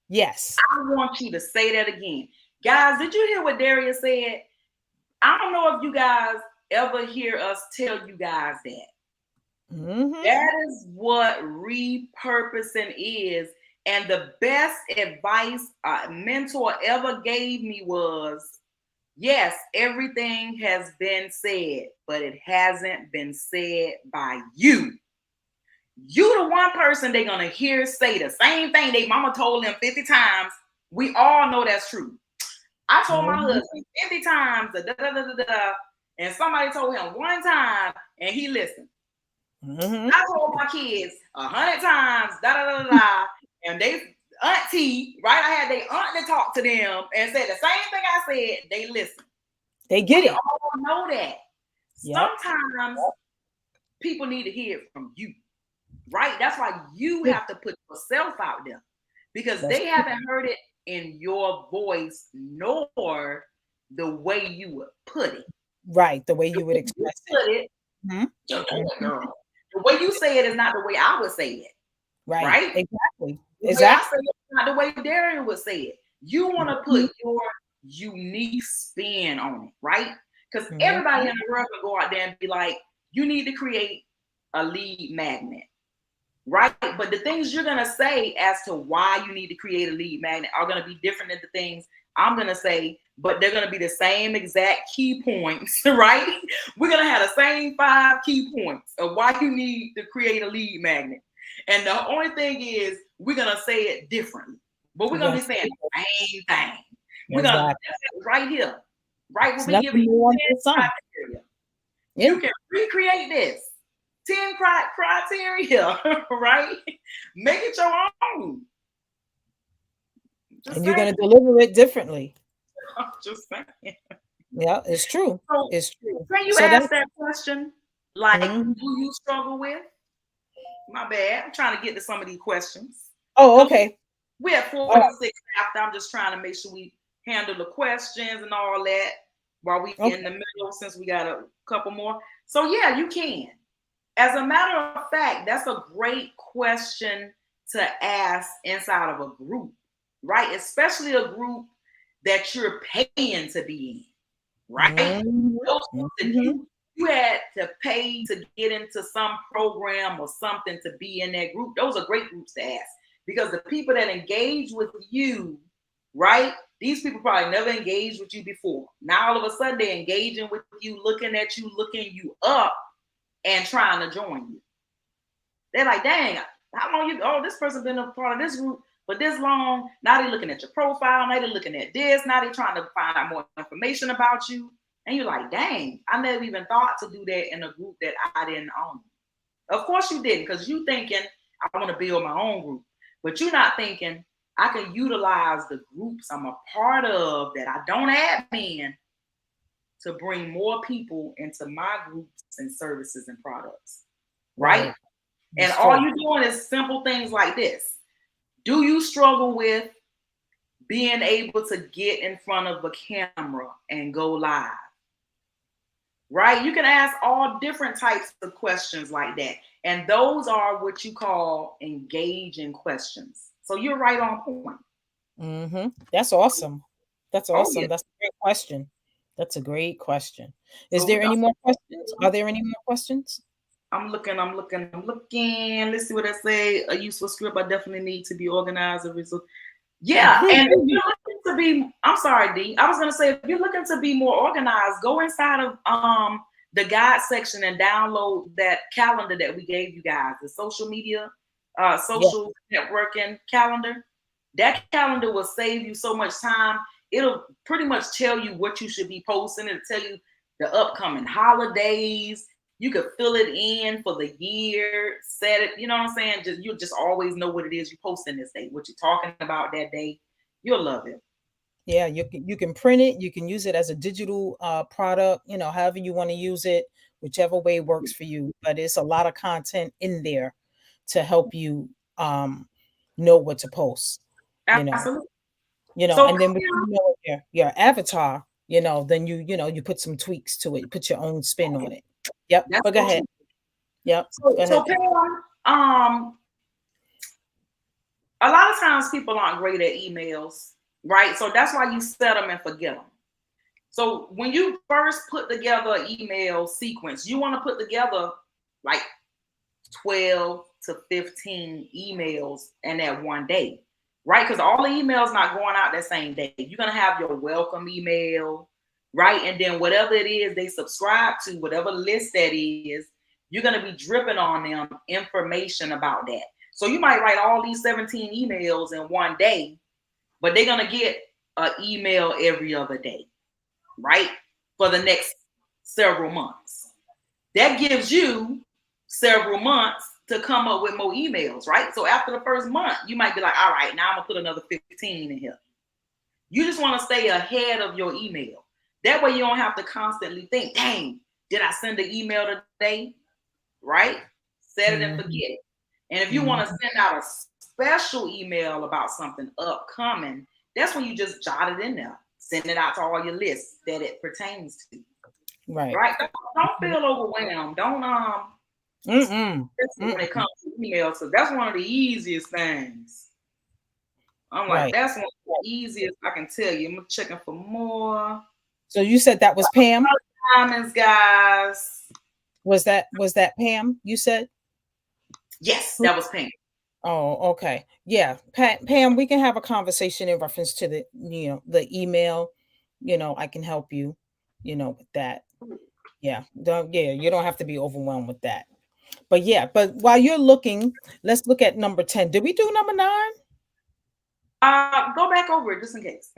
Yes. I want you to say that again. Guys, did you hear what Daria said? I don't know if you guys ever hear us tell you guys that. Hmm. That is what repurposing is. And the best advice a mentor ever gave me was yes, everything has been said, but it hasn't been said by you. You the one person they're gonna hear say the same thing they mama told them 50 times. We all know that's true. I told my Hmm. husband 50 times, and somebody told him one time, and he listened. Hmm. I told my kids 100 times, and they auntie, right? I had their aunt to talk to them and said the same thing I said. They listened. They get We it. all know that. Yep. Sometimes people need to hear it from you, right? That's why you have to put yourself out there because That's they haven't heard it in your voice, nor the way you would put it. Right, the way The you would way you express it. put it, Mhm, you know it, mhm. girl. The way you say it is not the way I would say it, Right, right? exactly, The way I say exactly. it is not the way Daria would say it. You want to Mhm, put your unique spin on it, right? Because everybody mhm. in the world can go out there and be like, you need to create a lead magnet, right? But the things you're going to say as to why you need to create a lead magnet are going to be different than the things I'm going to say, but they're going to be the same exact key points, right? We're going to have the same 5 key points of why you need to create a lead magnet. And the only thing is, we're going to say it differently, but we're You're going gonna to be saying the same thing. We're going to, exactly. right here, right? We'll It's be nothing giving new you under 10 the sun. criteria. Yeah, You can recreate this 10 criteria, right? Make it your own. Just and you're saying. gonna deliver it differently. Just saying. Yeah, it's true. So, It's true. can you So that's ask that question? Like, mhm. do you struggle with? My bad. I'm trying to get to some of these questions. Oh, Because okay. we're at All right. 46 after. I'm just trying to make sure we handle the questions and all that while we in Okay. the middle, since we got a couple more. So, yeah, you can. As a matter of fact, that's a great question to ask inside of a group, right? Especially a group that you're paying to be in, right? Mhm, Those groups, if mhm. you had to pay to get into some program or something to be in that group, those are great groups to ask, because the people that engage with you, right? These people probably never engaged with you before. Now all of a sudden they're engaging with you, looking at you, looking you up, and trying to join you. They're like, dang, how long you, oh, this person been a part of this group for this long. Now they're looking at your profile. Now they're looking at this. Now they're trying to find out more information about you. And you're like, dang, I never even thought to do that in a group that I didn't own. Of course you didn't, because you thinking, I want to build my own group. But you're not thinking, I can utilize the groups I'm a part of that I don't admin to bring more people into my groups and services and products, right? Right. And That's all true. you're doing is simple things like this. Do you struggle with being able to get in front of a camera and go live? Right? You can ask all different types of questions like that. And those are what you call engaging questions. So you're right on point. That's awesome. That's Oh, yeah. awesome. That's a great question. That's a great question. Is So there any more questions? Are there any more questions? I'm looking. Let's see what I say. A useful script. I definitely need to be organized. Yeah, and if you're looking to be, I'm sorry, D. I was gonna say, if you're looking to be more organized, go inside of the guide section and download that calendar that we gave you guys, the social media, Yeah. social networking calendar. That calendar will save you so much time. It'll pretty much tell you what you should be posting. It'll tell you the upcoming holidays. You could fill it in for the year, set it, you know what I'm saying? Just you'll just always know what it is you're posting this day, what you're talking about that day. You'll love it. Yeah, you can print it, you can use it as a digital product, however you want to use it, whichever way works for you. But it's a lot of content in there to help you know what to post, you know. Absolutely. And So then with your avatar, then you put some tweaks to it, put your own spin on it. Yep. that's But go so ahead. true. Yep. Go So ahead. Pam, a lot of times people aren't great at emails, right? So that's why you set them and forget them. So when you first put together an email sequence, you want to put together like 12 to 15 emails in that one day, right? Because all the emails not going out that same day. You're going to have your welcome email, right? And then whatever it is they subscribe to, whatever list that is, you're going to be dripping on them information about that. So you might write all these 17 emails in one day, but they're going to get an email every other day, right? For the next several months. That gives you several months to come up with more emails, right? So after the first month, you might be like, all right, now I'm gonna put another 15 in here. You just want to stay ahead of your email. That way you don't have to constantly think, dang, did I send an email today? Right? Set it and Mhm, forget it. And if you want to mhm. send out a special email about something upcoming, that's when you just jot it in there. Send it out to all your lists that it pertains to. Right. Right? Don't feel overwhelmed. Don't Mm-mm. when it Mm-mm. comes to emails, so that's one of the easiest things. I'm like, Right. that's one of the easiest I can tell you. I'm checking for more. So you said that was Pam? Diamonds, guys. Was that Pam you said? Yes, that was Pam. Oh, okay. Yeah. Pam, we can have a conversation in reference to the email. I can help you, with that. Yeah, you don't have to be overwhelmed with that. But yeah, but while you're looking, let's look at number 10. Did we do number 9? Go back over it just in case.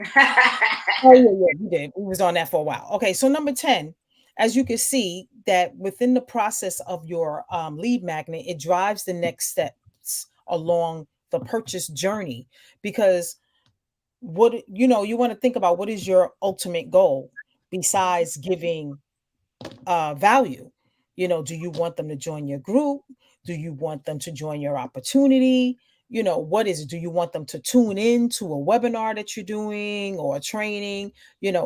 Oh, yeah, we did. We was on that for a while. Okay, so number 10, as you can see that within the process of your lead magnet, it drives the next steps along the purchase journey, because you want to think about what is your ultimate goal besides giving value. Do you want them to join your group? Do you want them to join your opportunity? What is it? Do you want them to tune in to a webinar that you're doing or a training?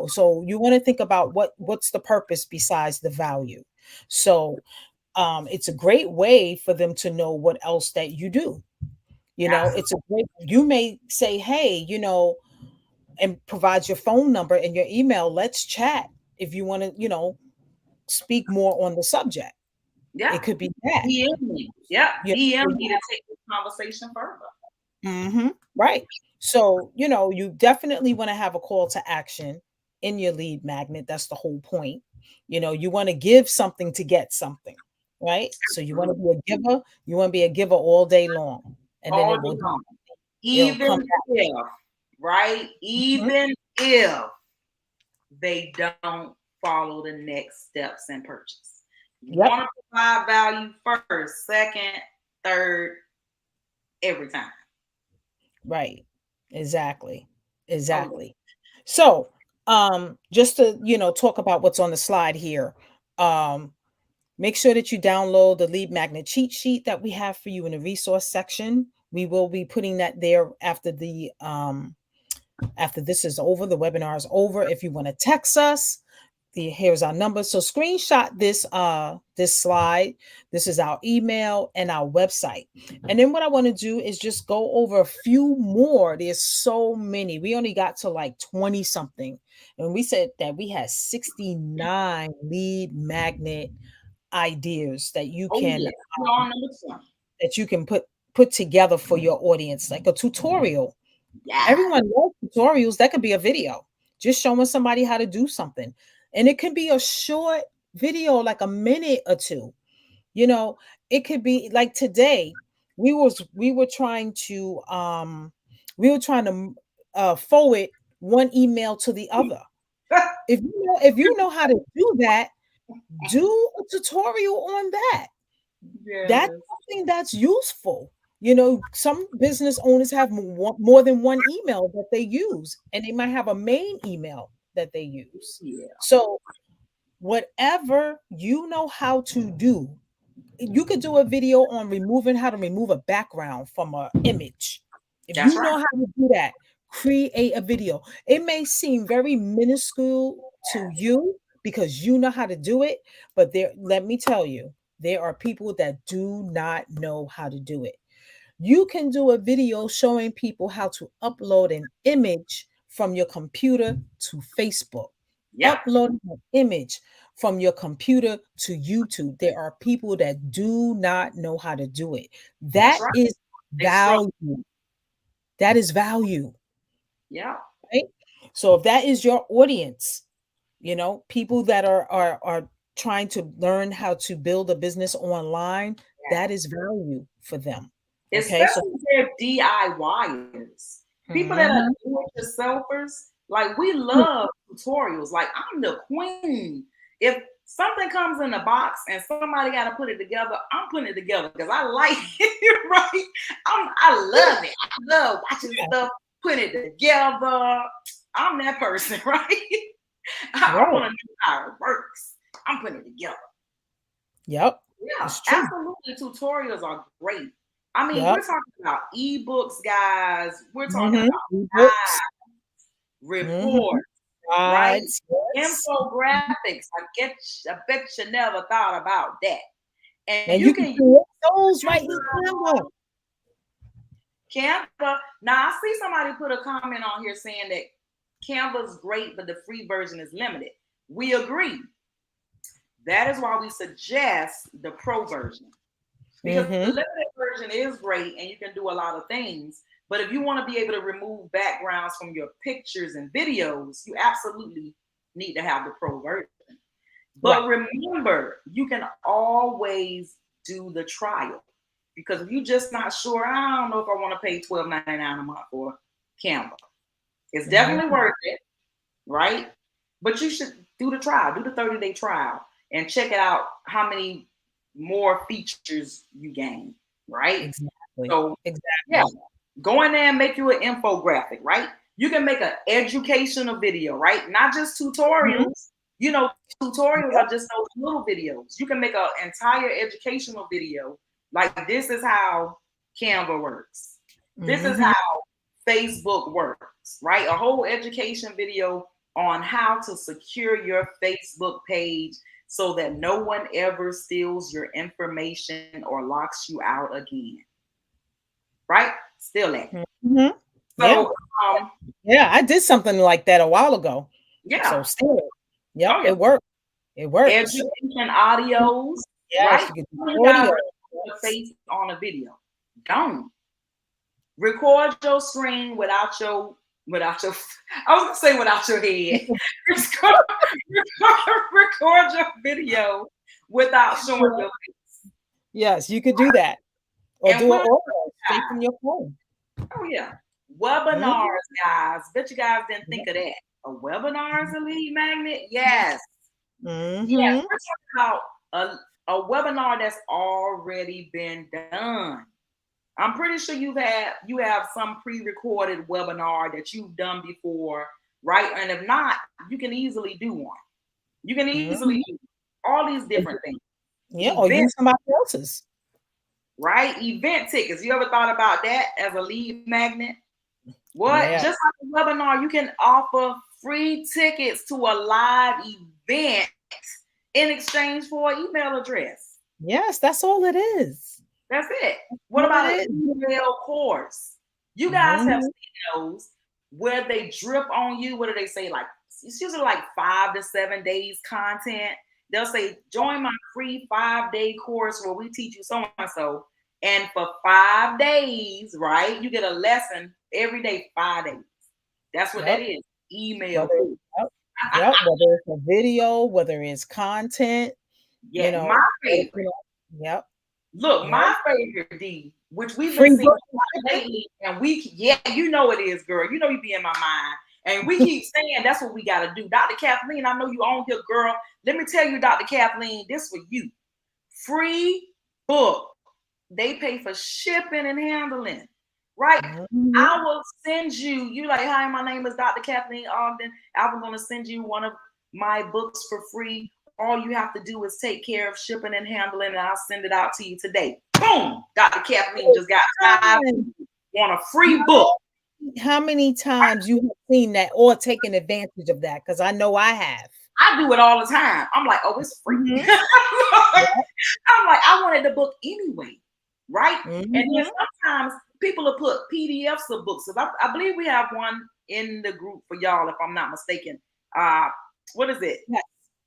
So you want to think about what's the purpose besides the value. So it's a great way for them to know what else that you do. It's a great, you may say, hey, and provide your phone number and your email. Let's chat if you want to, speak more on the subject. Yeah. It could be that. DM me. Yeah. You DM know, me to take this conversation further. right. So, you definitely want to have a call to action in your lead magnet. That's the whole point. You want to give something to get something, right? So you want to be a giver. You want to be a giver all day long. And then All it day will, long. it'll Even come back. if, right? Mhm. Even if they don't follow the next steps and purchase. You Yep. want to provide value first, second, third, every time. Right. Exactly. Oh, Exactly. So, just to, talk about what's on the slide here. Um, Make sure that you download the lead magnet cheat sheet that we have for you in the resource section. We will be putting that there after this is over, the webinar is over. If you want to text us, here's our number. So screenshot this slide. This is our email and our website. And then what I want to do is just go over a few more. There's so many. We only got to like 20 something. And we said that we had 69 lead magnet ideas that you oh can yeah. We're on number 20. put together for your audience, like a tutorial. Yeah. Everyone loves tutorials. That could be a video just showing somebody how to do something, and it can be a short video, like a minute or two. It could be like today. We were trying to forward one email to the other. If you know how to do that, do a tutorial on that. That's Yes. something that's useful. Some business owners have more than one email that they use, and they might have a main email that they use. Yeah. So, whatever you know how to do, you could do a video on how to remove a background from an image. If That's you right. know how to do that, create a video. It may seem very minuscule to you because you know how to do it, but let me tell you, there are people that do not know how to do it. You can do a video showing people how to upload an image from your computer to Facebook, Yeah. upload an image from your computer to YouTube. There are people that do not know how to do it. That's That right. is They struggle. value. That is value, Yeah. right? So if that is your audience, people that are trying to learn how to build a business online, that is value for them. Okay, so Especially if they're DIYers. People that are mhm. do-it-yourselfers, like we love tutorials. Like I'm the queen. If something comes in a box and somebody got to put it together, I'm putting it together because I like it, right? I love it. I love watching stuff, putting it together. I'm that person, right? I Right. want to know how it works. I'm putting it together. Yep. Yeah, It's true. absolutely. Tutorials are great. I mean, Yep. we're talking about ebooks, guys. We're talking Mhm. about Ebooks. guides, Mhm. reports, right? Yes. Infographics. I bet you never thought about that. And And you you can can use create those right in Canva. Canva. Now I see somebody put a comment on here saying that Canva's great, but the free version is limited. We agree. That is why we suggest the pro version. Because the Mm-hmm. limited version is great and you can do a lot of things. But if you want to be able to remove backgrounds from your pictures and videos, you absolutely need to have the pro version. But Right. remember, you can always do the trial. Because if you're just not sure, I don't know if I want to pay $12.99 a month for Canva. It's definitely Mm-hmm. worth it, right? But you should do the trial, do the 30-day trial, and check it out how many more features you gain, right? Exactly. So, yeah, Exactly. go in there and make you an infographic, right? You can make an educational video, right? Not just Mm-hmm. tutorials. You know, tutorials Yep. are just those little videos. You can make an entire educational video. Like, this is how Canva works. This is Mm-hmm. how Facebook works, right? A whole education video on how to secure your Facebook page so that no one ever steals your information or locks you out again. Right? Still that. Mm-hmm. Yeah. So, um, Yeah. I did something like that a while ago. So yeah. still, yep, Oh, yeah. it works. It works. Education audios, right? Yes, you can Some of you do guys audio. are the Yes. face on a video. Don't record your screen without your I was gonna say without your head. Record your video without showing your face. Yes, you could do that. Or And do an we'll audio straight from your phone. oh yeah. Mhm. Webinars, guys. Bet you guys didn't think Yep. of that. A webinar is a lead magnet? Yes. Yes. Mhm. We're talking about a webinar that's already been done. I'm pretty sure you have some pre-recorded webinar that you've done before, right? And if not, you can easily do one. You can easily Mhm. do all these different things. Yeah, or Event, use somebody else's. right? Event tickets. You ever thought about that as a lead magnet? What? Yeah. Just like a webinar, you can offer free tickets to a live event in exchange for an email address. Yes, that's all it is. That's it. What All it about an is. email course? You guys have Mhm. seen those where they drip on you. What do they say? Like, it's usually like 5 to 7 days content. They'll say, join my free 5-day course where we teach you so and so. And for 5 days, right, you get a lesson every day, 5 days. That's what that Yep. is. Email Whether course. yep. Yep. Whether it's a video, whether it's content, you Yeah, my know, favorite. yep. Look, Yep. my favorite D, which we've been Free seeing book a lot lately, and yeah, you know it is, girl. You know you be in my mind. And we keep saying that's what we gotta do. Dr. Kathleen, I know you on here, girl. Let me tell you, Dr. Kathleen, this for you. Free book. They pay for shipping and handling. Right? Mhm. I will send you like, hi, my name is Dr. Kathleen Ogden. I'm gonna send you one of my books for free. All you have to do is take care of shipping and handling, and I'll send it out to you today. Boom! Dr. Kathleen just got 5 on a free book. How many times you have seen that or taken advantage of that? Because I know I have. I do it all the time. I'm like, oh, it's free. Mhm. I'm like, I wanted the book anyway, right? And then Mhm. sometimes people will put PDFs of books. I believe we have one in the group for y'all, if I'm not mistaken. What is it? Yes.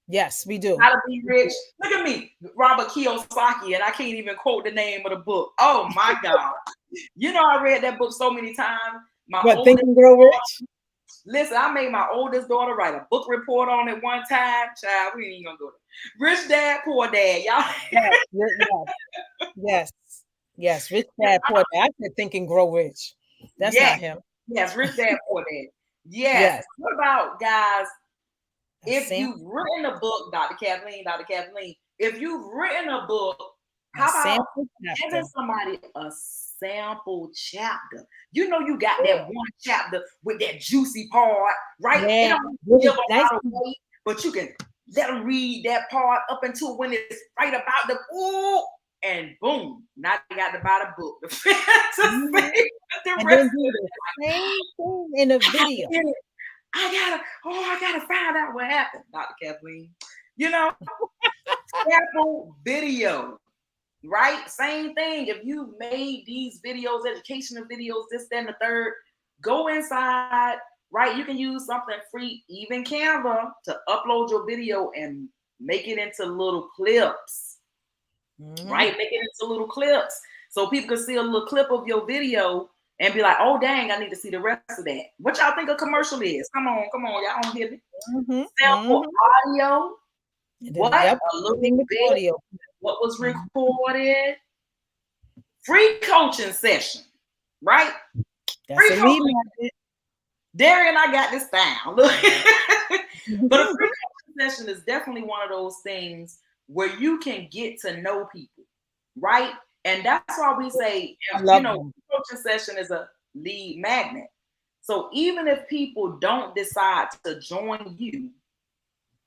Yes, we do. How to Be Rich. Look at me, Robert Kiyosaki, and I can't even quote the name of the book. Oh my God. You know, I read that book so many times. My What, Think oldest and Grow Rich? Listen, I made my oldest daughter write a book report on it one time. Child, we ain't gonna go there. Rich Dad, Poor Dad, y'all. Yes, yes, yes. Rich Dad, Poor Dad. I said Think and Grow Rich. That's Yes, not him. yes, Rich Dad, Poor Dad. Yes. Yes. What about, guys, A if sample, you've written a book, Dr. Kathleen, if you've written a book, a how about sample giving chapter. somebody a sample chapter? You know, you got that one chapter with that juicy part, right? It Yeah, don't give really a nice. lot away, but you can let them read that part up until when it's right about the ooh, and boom, now they got to buy the book. To see Mhm. the And rest then do the same thing in a video. of it. I gotta find out what happened, Dr. Kathleen. You know, sample video, right? Same thing. If you made these videos, educational videos, this, that, and the third, go inside, right? You can use something free, even Canva, to upload your video and make it into little clips, right? Make it into little clips so people can see a little clip of your video and be like, oh, dang, I need to see the rest of that. What y'all think a commercial is? Come on, y'all don't hear me. Sample audio. What? Yep. A little bit. Audio. What was recorded? Free coaching session, right? That's free coaching. Daria and I got this down. But a free coaching session is definitely one of those things where you can get to know people, right? And that's why we say, coaching session is a lead magnet. So even if people don't decide to join you,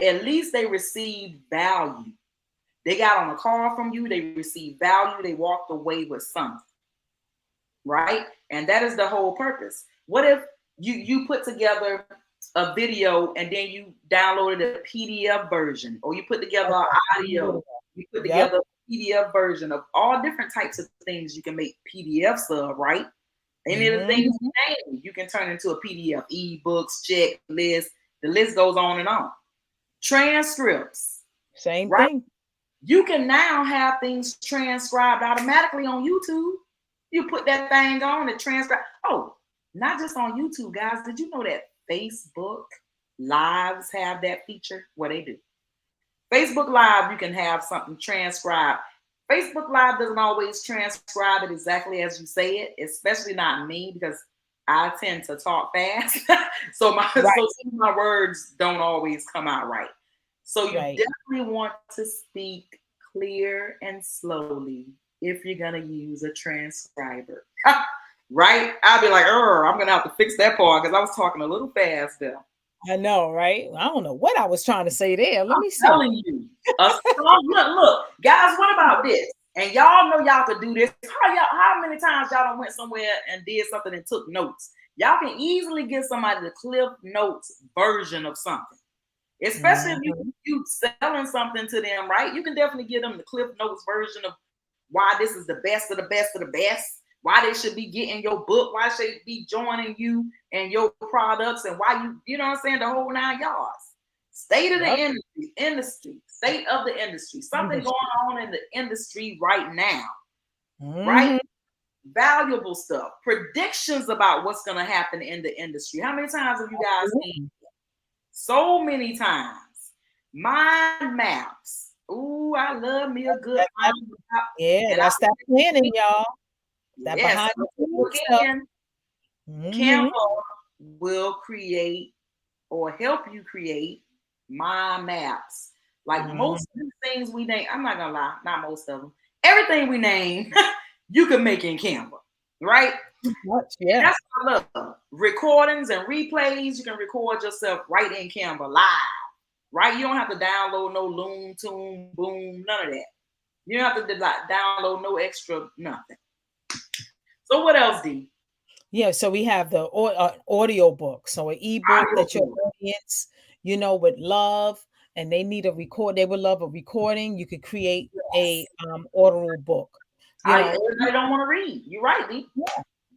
at least they received value. They got on a call from you, they received value, they walked away with something, right? And that is the whole purpose. What if you put together a video and then you downloaded a PDF version, or you put together an audio, you put together a PDF version of all different types of things you can make PDFs of, right? Any of the things you can turn into a PDF, ebooks, checklist, the list goes on and on. Transcripts. Same thing. You can now have things transcribed automatically on YouTube. You put that thing on and transcribe. Oh, not just on YouTube, guys. Did you know that Facebook Lives have that feature? What they do. Facebook Live, you can have something transcribed. Facebook Live doesn't always transcribe it exactly as you say it, especially not me, because I tend to talk fast. So my words don't always come out right. So you definitely want to speak clear and slowly if you're going to use a transcriber. Right? I'll be like, I'm going to have to fix that part because I was talking a little fast there. I know, right? I don't know what I was trying to say there. Let me see. I'm telling you. Look, guys, what about this? And y'all know y'all could do this. How many times y'all done went somewhere and did something and took notes? Y'all can easily get somebody the Cliff Notes version of something. Especially if you selling something to them, right? You can definitely give them the Cliff Notes version of why this is the best of the best of the best, why they should be getting your book, why they should be joining you and your products, and why you know what I'm saying, the whole 9 yards. State of the industry, state of the industry, something going on in the industry right now, right? Valuable stuff, predictions about what's going to happen in the industry. How many times have you guys seen? So many times. Mind maps. Ooh, I love me a good mind map. Yeah, that's that planning, y'all. That behind the scenes stuff. Canva will create or help you create mind maps. Like most of the things we name, I'm not gonna lie, not most of them. Everything we name, you can make in Canva, right? Yeah. That's what I love. Recordings and replays, you can record yourself right in Canva live, right? You don't have to download no Loom, Toon, Boom, none of that. You don't have to download no extra nothing. So what else, D? Yeah, so we have the audio book. So an ebook that your audience, would love, and they need a record. They would love a recording. You could create a audio book. Everybody don't want to read. You're right, D.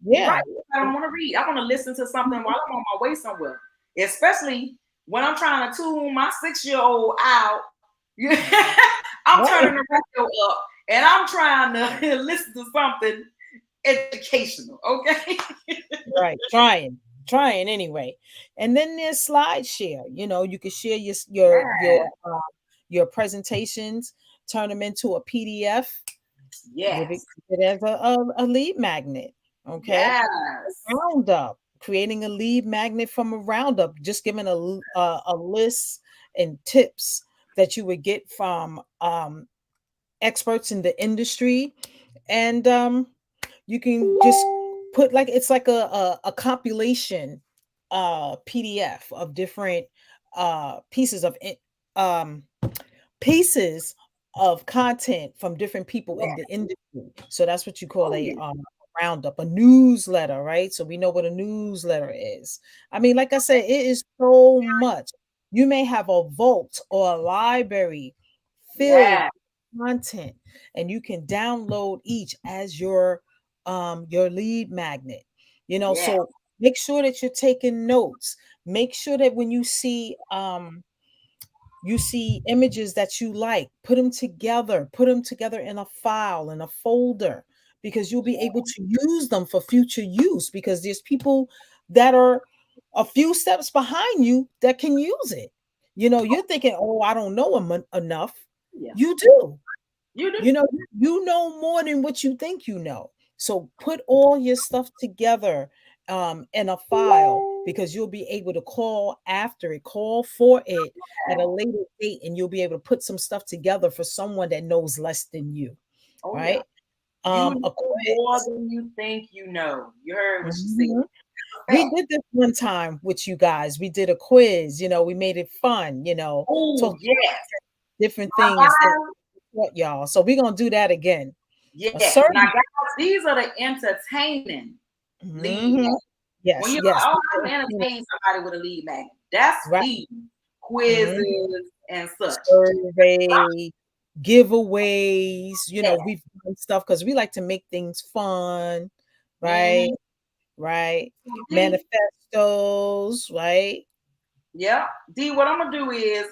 Yeah. Right. I don't want to read. I want to listen to something while I'm on my way somewhere. Especially when I'm trying to tune my 6-year-old out. I'm turning the radio up and I'm trying to listen to something educational. Okay. Right. Trying anyway. And then there's SlideShare. You can share your presentations, turn them into a PDF. Yes. It as a lead magnet. Okay. Yes. Roundup, creating a lead magnet from a roundup, just giving a list and tips that you would get from experts in the industry, and you can just put it's like a compilation PDF of different pieces of content from different people in the industry. So that's what you call a roundup, a newsletter, right? So we know what a newsletter is. I mean, like I said, it is so much. You may have a vault or a library filled Yeah. with content, and you can download each as your lead magnet. Yeah. So make sure that you're taking notes. Make sure that when you see images that you like, put them together in a file, in a folder, because you'll be able to use them for future use, because there's people that are a few steps behind you that can use it. You're thinking, oh, I don't know enough. Yeah. You do. You do. You know more than what you think you know. So put all your stuff together in a file, because you'll be able to call for it at a later date, and you'll be able to put some stuff together for someone that knows less than you, Oh yeah. right? You A know more quiz. than you think you know. You heard what she said. Mhm. We Fact. did this one time with you guys. We did a quiz, we made it fun, Oh talk yes. different Now, things that guys, taught y'all. So we're gonna do that again. A yes. Now, certain. guys, these are the entertaining lead Mhm. magnets. When Yes, you're like, yes. oh, I can entertain somebody with a lead magnet. That's Right. the Mhm. quizzes and such. Survey, giveaways, Yeah. we've done stuff because we like to make things fun, right? Mm-hmm. Right. D, Manifestos, right? yeah. D, what I'm gonna do is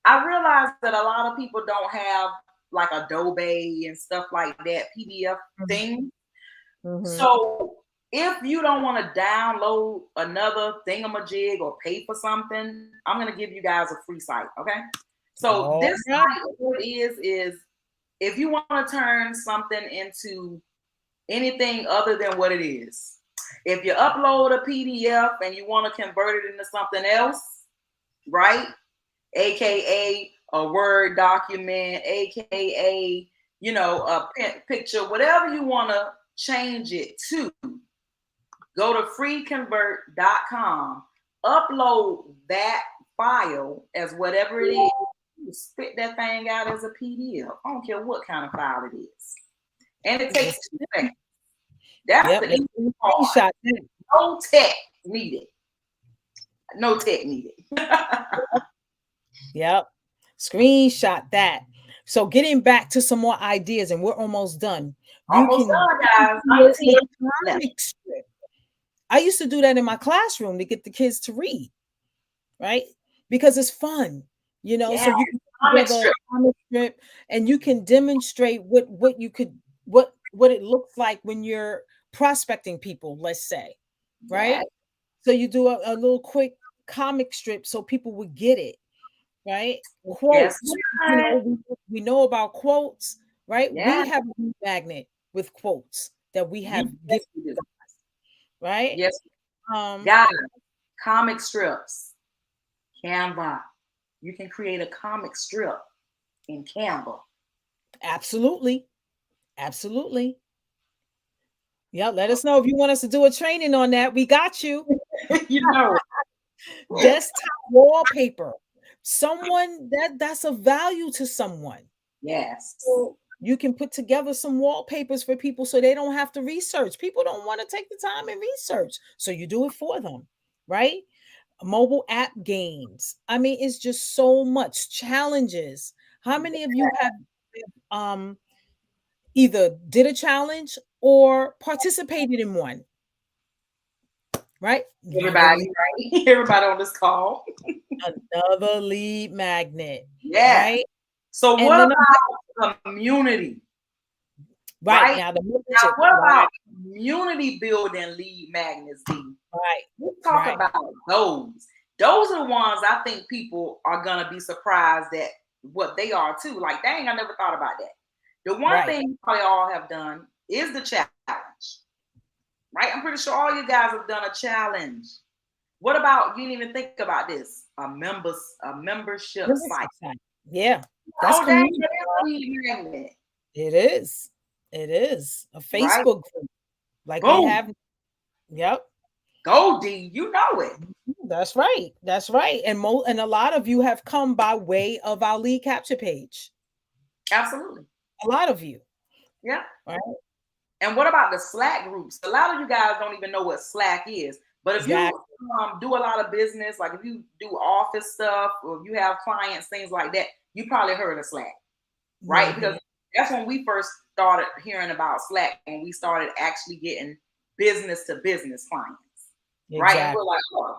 I realize that a lot of people don't have like Adobe and stuff like that, PDF thing. Mm-hmm. So if you don't want to download another thingamajig or pay for something, I'm gonna give you guys a free site. Okay. So All this right. site, what it is if you want to turn something into anything other than what it is. If you upload a PDF and you want to convert it into something else, right? AKA a Word document, AKA, a picture, whatever you want to change it to, go to freeconvert.com, upload that file as whatever it is, you spit that thing out as a PDF. I don't care what kind of file it is. And it takes 2 seconds. That's Yep. the Let's easy do a part. screenshot that. No tech needed. No tech needed. Yep. Screenshot that. So getting back to some more ideas, and we're almost done. You Almost can done, guys. create 19 a left. comic strip. I used to do that in my classroom to get the kids to read, right? Because it's fun, Yeah, so you can put comic together strip. a comic strip, and you can demonstrate what it looks like when you're prospecting people, let's say, Yeah, right? So you do a little quick comic strip so people would get it, right? yes, Quotes, we know about quotes, right? yeah. We have a magnet with quotes that we have Yes, given, we do. right? Yes, Um, guys. Comic strips, Canva. You can create a comic strip in Canva. absolutely, absolutely. Yeah, let us know if you want us to do a training on that. We got you. You know it. Desktop wallpaper. Someone that's of value to someone. Yes. So you can put together some wallpapers for people so they don't have to research. People don't want to take the time and research. So you do it for them, right? Mobile app games. I mean, it's just so much challenges. How many of you have um either did a challenge or participated in one? Right? Everybody, right? Everybody on this call. Another lead magnet, Yeah. right? So And what then about community? right Right? now the Now, membership, what right, about community building lead magnets, D? right, Let's talk right, about those. Those are the ones I think people are gonna be surprised at what they are too. Like, dang, I never thought about that. The one right. thing you probably all have done is the challenge, right? I'm pretty sure all you guys have done a challenge. What about you didn't even think about this? A membership site. Membership site. Yeah, that's Oh, dang, community. that is a lead magnet, It is. It is a right? Facebook group like we Boom. have. Yep. Go D, you know it. That's right. That's right. And a lot of you have come by way of our lead capture page. Absolutely. A lot of you, Yeah. right? And what about the Slack groups? A lot of you guys don't even know what Slack is. But if Exactly. you do a lot of business, like if you do office stuff or you have clients, things like that, you probably heard of Slack, right? Mm-hmm. Because that's when we first started hearing about Slack, when we started actually getting business to business clients, right? And we're like, oh,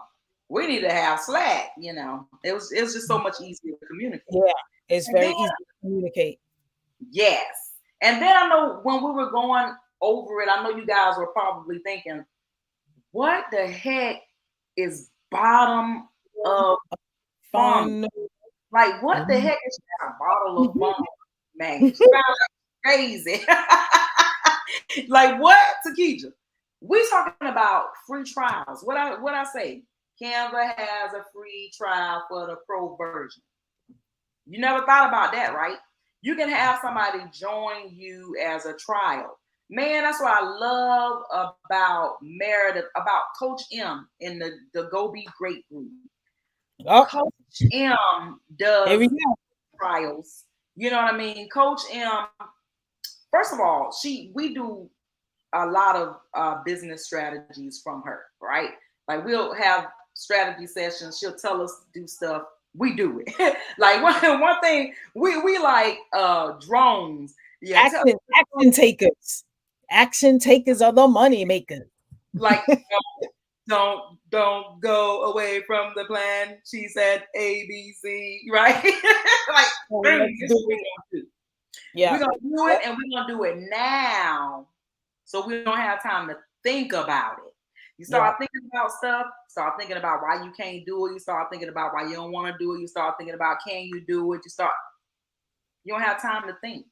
we need to have Slack. You know, it was just so much easier to communicate. Yeah, it's And very then, easy to communicate. yes. And then I know when we were going over it, I know you guys were probably thinking, what the heck is bottom of funnel? Fun. Like, what the heck is that? A bottle of funnel magnet? Sounds crazy. Like what, Tikeja? We talking about free trials. What I say? Canva has a free trial for the pro version. You never thought about that, right? You can have somebody join you as a trial. Man, that's what I love about Meredith, about Coach M in the Go Be Great group. Oh, Coach M here does we go. trials. You know what I mean? Coach M, first of all, we do a lot of business strategies from her, right? Like we'll have strategy sessions. She'll tell us to do stuff. We do it. Like one thing we like drones. Yeah, Action takers. Action takers are the money makers. like don't go away from the plan. She said ABC, right? Like Let's this do is what we're it. gonna do. Yeah. We're gonna do it, and we're gonna do it now, so we don't have time to think about it. You start thinking about stuff, start thinking about why you can't do it, you start thinking about why you don't want to do it, you start thinking about can you do it, you don't have time to think.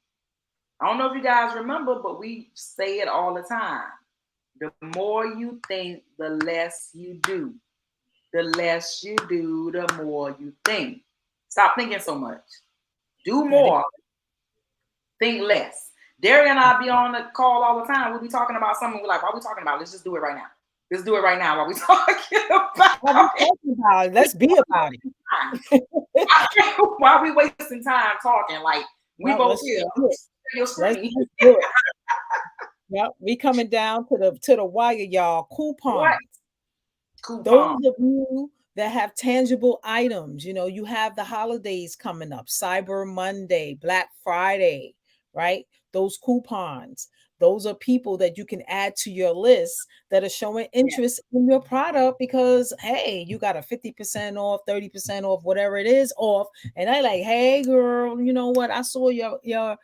I don't know if you guys remember, but we say it all the time. The more you think, the less you do. The less you do, the more you think. Stop thinking so much. Do more. Think less. Daria and I be on the call all the time. We'll be talking about something. We're like, what are we talking about? Let's just do it right now. Let's do it right now while we talking about it. Let's be about it. Why are we wasting time talking? Like we both here. Let's do it. Yep, we coming down to the wire, y'all. Coupons. Those of you that have tangible items, you know, you have the holidays coming up, Cyber Monday, Black Friday, right? Those coupons. Those are people that you can add to your list that are showing interest in your product because, hey, you got a 50% off, 30% off, whatever it is off. And I like, hey, girl, you know what? I saw your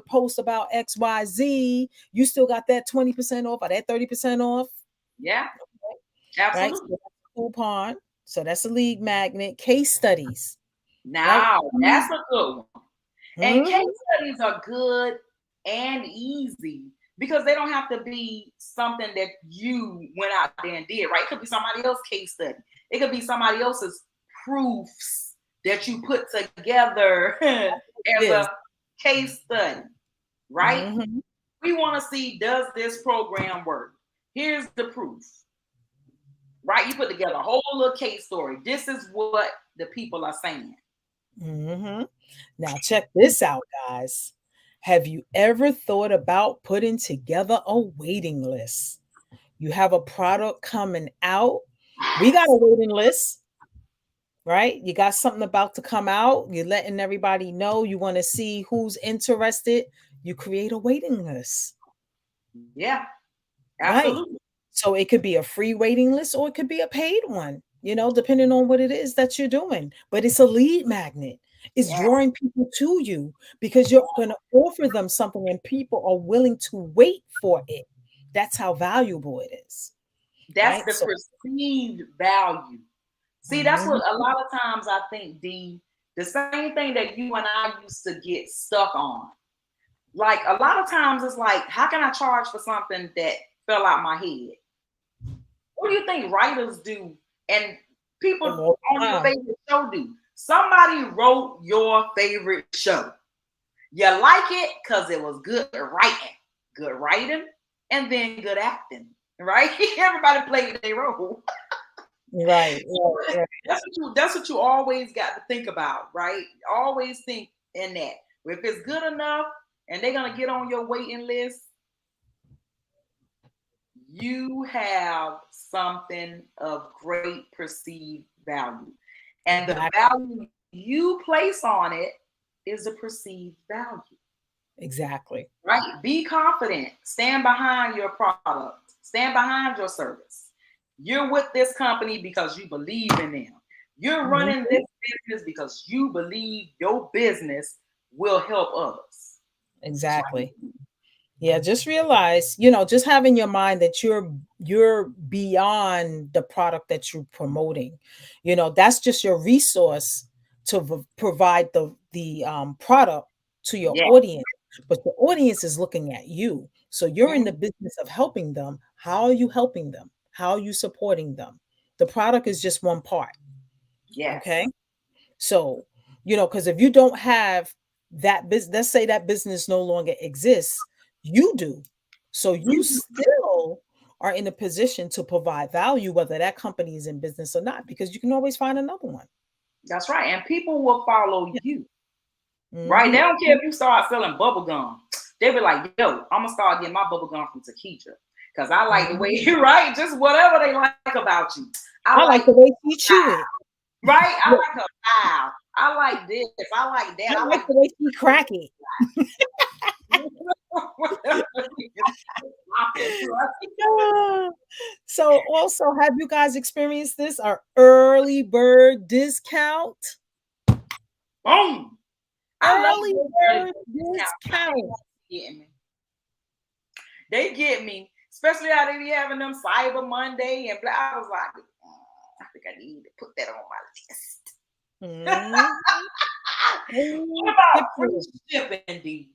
post about XYZ. You still got that 20% off or that 30% off? Yeah, absolutely. Right? So that's a coupon. So that's a lead magnet. Case studies. Now, right? That's a good one. And case studies are good and easy because they don't have to be something that you went out there and did, right? It could be somebody else's case study. It could be somebody else's proofs that you put together as a case study, right? Mm-hmm. We want to see, does this program work? Here's the proof, right? You put together a whole little case story. This is what the people are saying. Mm-hmm. Now, check this out, guys. Have you ever thought about putting together a waiting list? You have a product coming out. We got a waiting list, right? You got something about to come out. You're letting everybody know. You want to see who's interested. You create a waiting list. Yeah, absolutely. Right. So it could be a free waiting list or it could be a paid one, you know, depending on what it is that you're doing. But it's a lead magnet. It's drawing people to you because you're going to offer them something and people are willing to wait for it. That's how valuable it is. That's the perceived value. See, that's what a lot of times I think, the same thing that you and I used to get stuck on. Like a lot of times it's like, how can I charge for something that fell out my head? What do you think writers do and people on your favorite show do? Somebody wrote your favorite show. You like it because it was good writing, and then good acting, right? Everybody played their role. Right. That's what you always got to think about, right? Always think in that. If it's good enough and they're gonna get on your waiting list, you have something of great perceived value. And the Exactly. value you place on it is a perceived value. Exactly. Right? Be confident. Stand behind your product. Stand behind your service. You're with this company because you believe in them. You're running Mhm. this business because you believe your business will help others. Exactly. Yeah, just realize, just have in your mind that you're beyond the product that you're promoting. That's just your resource to provide the product to your Yeah. audience, but the audience is looking at you. So you're in the Mhm. business of helping them. How are you helping them? How are you supporting them? The product is just one part. Okay. Yes. So, because if you don't have that business, let's say that business no longer exists, you do. So you You, still are in a position to provide value, whether that company is in business or not, because you can always find another one. that's right. And people will follow Yeah. you. Right? They Hmm. don't care if you start selling bubble gum. They be like, yo, I'm gonna start getting my bubble gum from Tikeja. Cause I like the way Hmm. you right, just whatever they like about you. I I like like the way she chew it. right? I Yeah, like her style. I like this. I like I that. I like like the way she crack it. whatever is popping, right? Ah. So also, have you guys experienced this? Our early bird discount? Boom. I love Early those early bird discounts. I think discount. that's getting me. They get me, especially how they be having them Cyber Monday and blah. I was like, I think I need to put that on my list. Mhm. What Free about free shipping. shipping, D?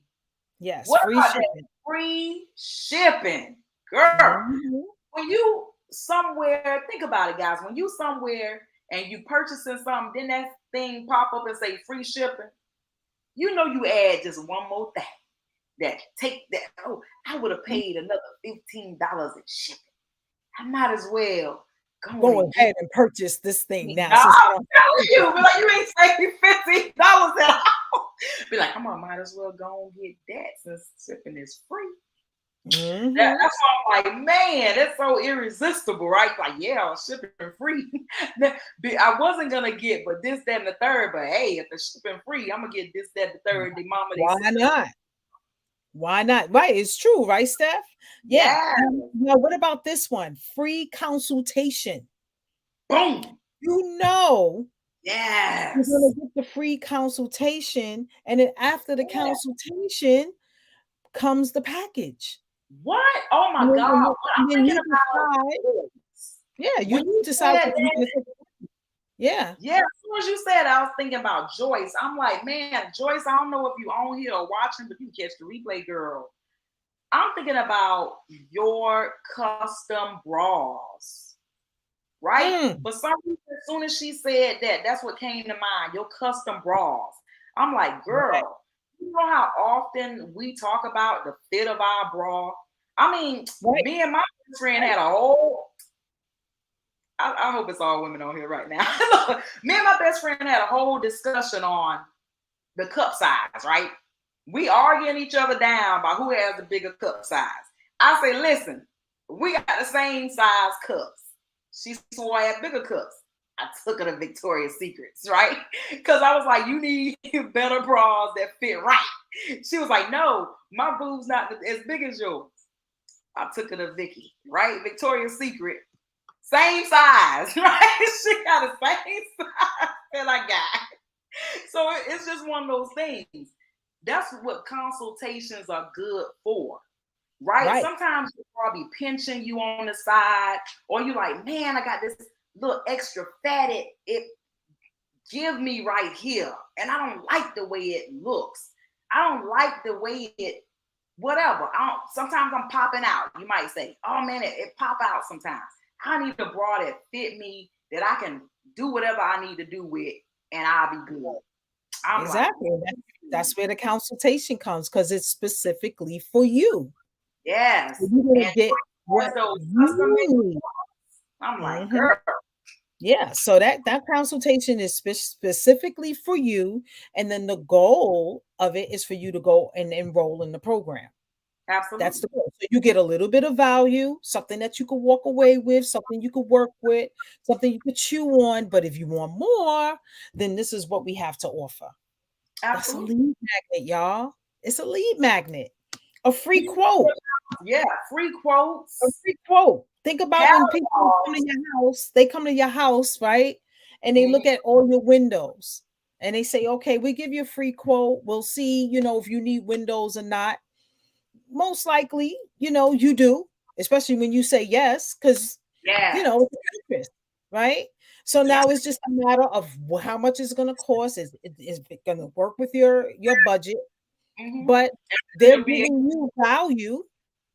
Yes, What free about that shipping. free shipping? Girl, Mhm. when you somewhere, think about it, guys. When you somewhere and you purchasing something, then that thing pop up and say free shipping, you know you add just one more thing that take that. Oh, I would have paid another $15 in shipping. I might as well go on Go and get ahead and purchase this thing it. now I'm since I don't telling you, be like you ain't saving $15 at all. Be like, I'm gonna might as well go and get that since shipping is free. Mhm. That's why I'm like, man, that's so irresistible, right? Like, yeah, shipping free. I wasn't gonna get, but this, that, and the third. But hey, if it's shipping free, I'm gonna get this, that, the third. The mama they Why sent us. not? Why not? Right, it's true, right, Steph? Yeah. Yeah, Now, what about this one? Free consultation. boom. You know you're gonna Yes. get the free consultation, and then after the Yeah. consultation comes the package. What? Oh my And then, God! and What I'm then thinking you about decide, this. yeah, When you you decide said whether you're that, gonna take it. Yeah. yeah, as soon as you said, I was thinking about Joyce. I'm like, man, Joyce. I don't know if you on here or watching, but you catch the replay, girl. I'm thinking about your custom bras, right? Mm, For some reason, as soon as she said that, that's what came to mind. Your custom bras. I'm like, right, girl, you know how often we talk about the fit of our bra? I mean, right, me and my best friend right. had a whole. I hope it's all women on here right now. Me and my best friend had a whole discussion on the cup size, right? We arguing each other down by who has the bigger cup size. I say, listen, we got the same size cups. She swore I had bigger cups. I took her to Victoria's Secrets, right? Because I was like, you need better bras that fit right. She was like, no, my boob's not as big as yours. I took her to Vicky, right? Victoria's Secret, same size, right? She got the same size that I got. So it's just one of those things. That's what consultations are good for, right? Right. Sometimes you'll probably pinching you on the side, or you're like, man, I got this little extra fatted. It give me right here, and I don't like the way it looks. I don't like the way it, whatever. Sometimes I'm popping out. You might say, oh man, it pop out sometimes. I need a bra that fit me, that I can do whatever I need to do with, and I'll be good. I'm like, Exactly. That's where the consultation comes because it's specifically for you. So yes. you're gonna And get what as those custom made, you need. I'm like, Mhm. girl, Yeah. So that consultation is specifically for you, and then the goal of it is for you to go and enroll in the program. That's Absolutely. the goal. So you get a little bit of value, something that you can walk away with, something you could work with, something you could chew on. But if you want more, then this is what we have to offer. That's a Absolutely. lead magnet, y'all. It's a lead magnet. A free quote. Yeah, free A quotes, free quote. Think about when people come to catalogs. your house, they come to your house, right? And they look Mhm. at all your windows and they say, okay, we give you a free quote. We'll see, if you need windows or not. Most likely, you do, especially when you say yes, because Yes. it's interest, right? So Yeah. now it's just a matter of how much it's going to cost. Is it going to work with your budget? Mm-hmm. But And they're you'll be giving you value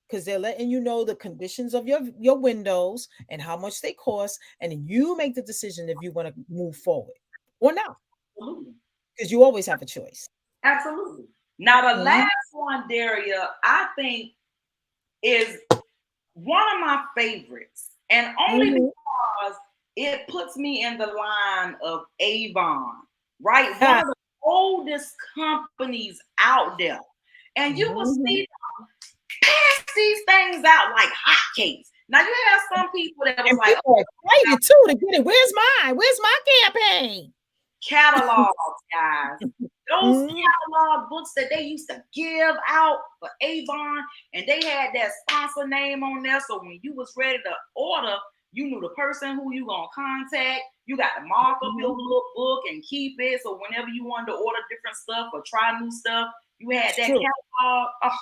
because they're letting you know the conditions of your windows and how much they cost, and then you make the decision if you want to move forward or not, absolutely. because you always have a choice. Absolutely. Now the Mhm, last one, Daria, I think is one of my favorites, and only mhm. because it puts me in the line of Avon, right? One Ha, of the oldest companies out there. And you will mhm. see them pass these things out like hotcakes. Now you have some people that was And like, people are oh, excited too to get it. Where's mine? Where's my campaign? catalogs, guys. Those Mhm, catalog books that they used to give out for Avon, and they had that sponsor name on there. So when you was ready to order, you knew the person who you gonna contact. You got to mark up your mhm. little book and keep it. So whenever you wanted to order different stuff or try new stuff, you had It's that true. catalog. Oh,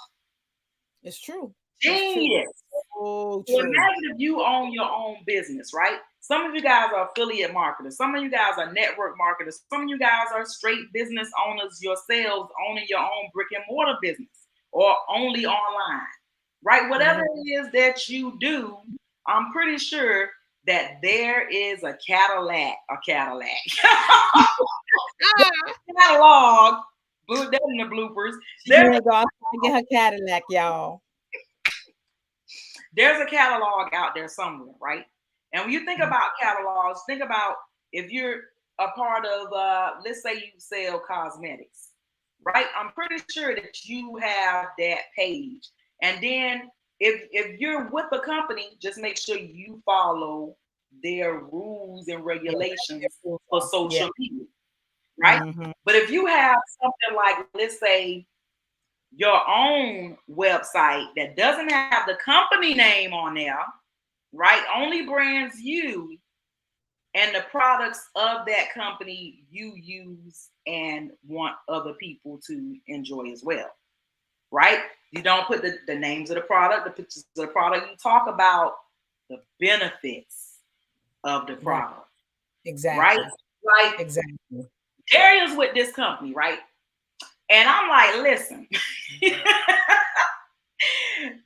It's true. It's true. genius. So So true. imagine if you own your own business, right? Some of you guys are affiliate marketers. Some of you guys are network marketers. Some of you guys are straight business owners yourselves, owning your own brick and mortar business or only online, right? Whatever Mhm. it is that you do, I'm pretty sure that there is a Cadillac Ah, catalog. That in the bloopers. she There's gonna go outside and get her Cadillac, y'all. there's a catalog out there somewhere, right? And when you think about catalogs, think about if you're a part of, let's say you sell cosmetics, right? I'm pretty sure that you have that page. And then if you're with a company, just make sure you follow their rules and Yeah, regulations for whatever. Yeah. social media, right? Mhm. But if you have something like, let's say, your own website that doesn't have the company name on there, right? Only brands you and the products of that company you use and want other people to enjoy as well, right? You don't put the names of the product, the pictures of the product. You talk about the benefits of the Right. product, right? Exactly. Like Exactly. Daria's with this company, right? And I'm like, listen,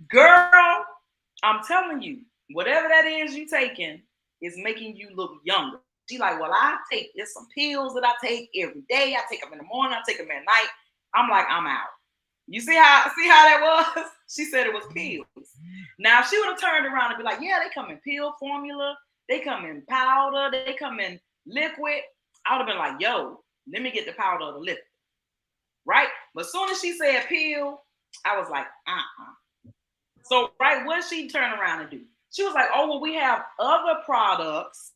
girl, I'm telling you, whatever that is you taking is making you look younger. She like, well, I take it's some pills that I take every day. I take them in the morning, I take them at night. I'm like, I'm out. You see how that was? She said it was pills. Now if she would have turned around and be like, yeah, they come in pill formula, they come in powder, they come in liquid. I would have been like, yo, let me get the powder or the liquid, right? But as soon as she said pill, I was like, So, right, what did she turn around and do? She was like, oh, well, we have other products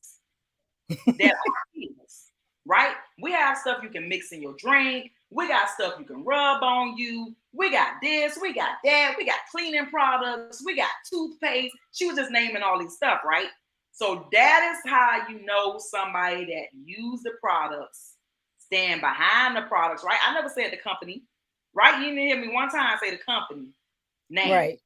that are pills, right? We have stuff you can mix in your drink. We got stuff you can rub on you. We got this, we got that. We got cleaning products. We got toothpaste. She was just naming all these stuff, right? So that is how you know somebody that use the products, stand behind the products, right? I never said the company, right? You didn't hear me one time say the company name. Right.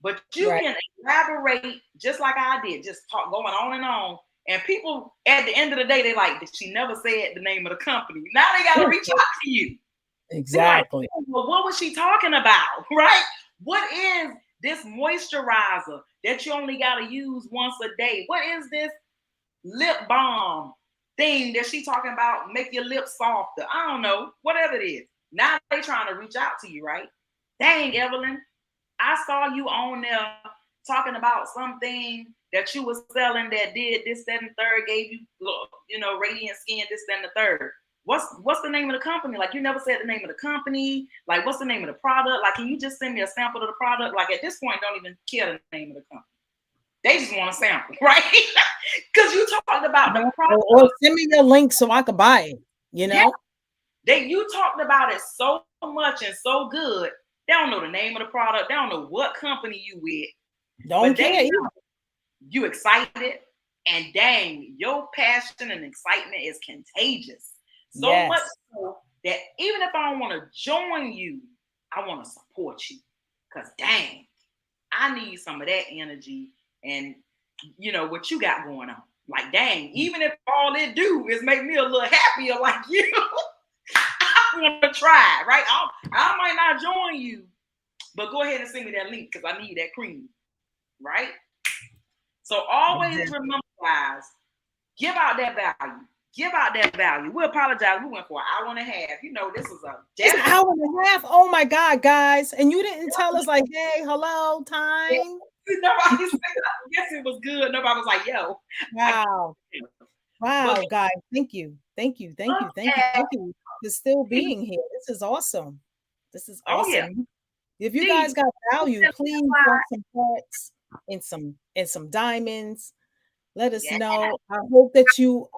But you Right. can elaborate just like I did, just talk going on and on. And people at the end of the day, they like, she never said the name of the company. Now they got to reach out to you. They're like, Exactly. well, what was she talking about? Right? What is this moisturizer that you only got to use once a day? What is this lip balm thing that she talking about? Make your lips softer. I don't know. Whatever it is. Now they trying to reach out to you, right? Dang, Evelyn, I saw you on there talking about something that you was selling that did this, that, and third, gave you, radiant skin, this, that, and the third. what's the name of the company? Like, you never said the name of the company. Like, what's the name of the product? Like, can you just send me a sample of the product? Like, at this point, don't even care the name of the company. They just want a sample, right? Because you talked about the product. Or send me your link so I could buy it, you know? Yeah. You talked about it so much and so good. They don't know the name of the product. They don't know what company you with. Don't care. They know you excited, and dang, your passion and excitement is contagious. So much so that even if I don't want to join you, I want to support you. Because dang, I need some of that energy and what you got going on. Like, dang, even if all it do is make me a little happier like you, I want to try, right? I might not join you, but go ahead and send me that link because I need that cream, right? So always remember, guys, give out that value. Give out that value. We apologize. We went for an hour and a half. This is an hour and a half. Oh my God, guys. And you didn't tell us like, hey, hello, time. Nobody said, I guess it was good. Nobody was like, yo. Wow. Wow, guys. Thank you. Thank you for still being here. This is awesome. This is awesome. Oh, yeah. If you guys got value, please drop some hearts and some diamonds. Let us know. I hope that you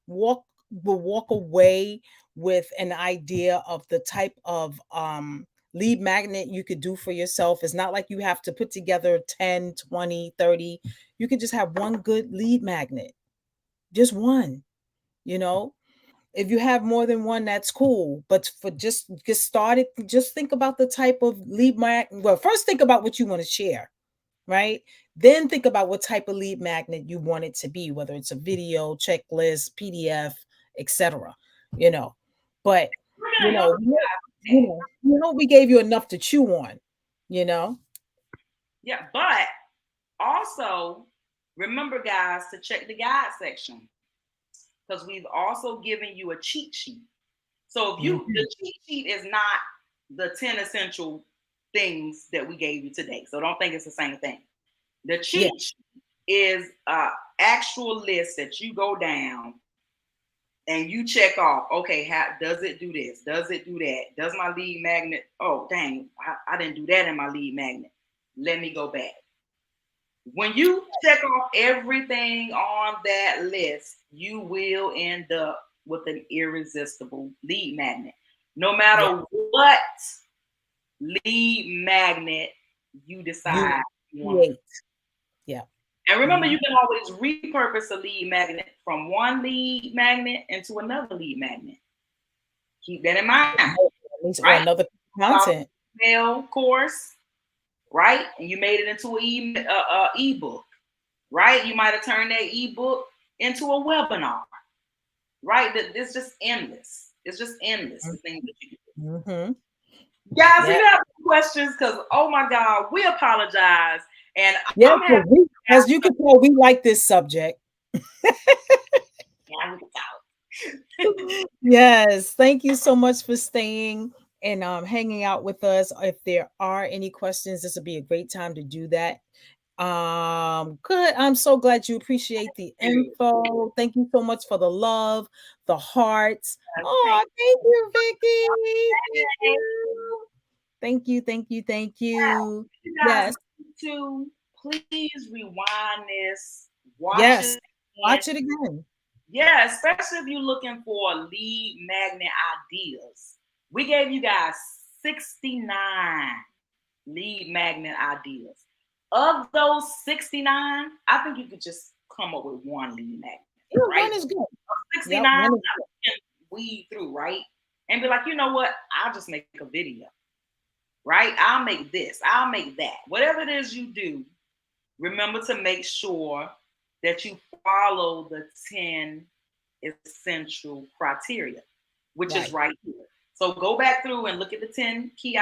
will walk away with an idea of the type of lead magnet you could do for yourself. It's not like you have to put together 10, 20, 30. You could just have one good lead magnet. Just one, If you have more than one, that's cool. But for just get started, just think about the type of lead magnet. Well, first think about what you want to share, right? Then think about what type of lead magnet you want it to be, whether it's a video, checklist, PDF, etc. But we gave you enough to chew on, Yeah, but also remember, guys, to check the guide section because we've also given you a cheat sheet. So if the cheat sheet is not the 10 essential things that we gave you today, so don't think it's the same thing. The cheat sheet is an actual list that you go down and you check off, okay, how does it do this? Does it do that? Does my lead magnet, oh, dang, I didn't do that in my lead magnet. Let me go back. When you check off everything on that list, you will end up with an irresistible lead magnet. No matter what lead magnet you decide you want. Yeah. And remember, you can always repurpose a lead magnet from one lead magnet into another lead magnet. Keep that in mind. Right? Another content. Email course, right? And you made it into an ebook, right? You might have turned that ebook into a webinar, right? It's just endless. It's just endless. The things that you do. Guys, if you have questions, because oh my God, we apologize. And as you can tell, we like this subject. Yes, thank you so much for staying and hanging out with us. If there are any questions, this would be a great time to do that. Good. I'm so glad you appreciate the info. Thank you so much for the love, the hearts. Oh, thank you, Vicky. Thank you. Yes. To please rewind this. Watch it again. Yeah, especially if you're looking for lead magnet ideas. We gave you guys 69 lead magnet ideas. Of those 69, I think you could just come up with one lead magnet. Right? One is good. 69, I can weed through, right? And be like, you know what? I'll just make a video. Right? I'll make this. I'll make that. Whatever it is you do, remember to make sure that you follow the 10 essential criteria, which is right here. So go back through and look at the 10 key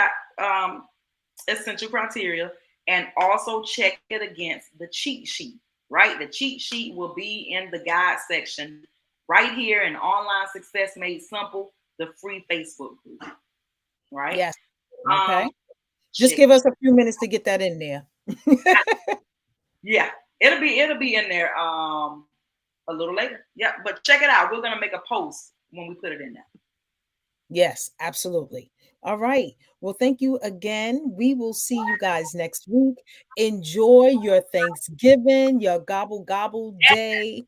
essential criteria and also check it against the cheat sheet, right? The cheat sheet will be in the guide section right here in Online Success Made Simple, the free Facebook group, right? Yes. Okay. Just give us a few minutes to get that in there. Yeah, it'll be in there a little later. Yeah, but check it out. We're gonna make a post when we put it in there. Yes, absolutely. All right. Well, thank you again. We will see you guys next week. Enjoy your Thanksgiving, your gobble gobble day,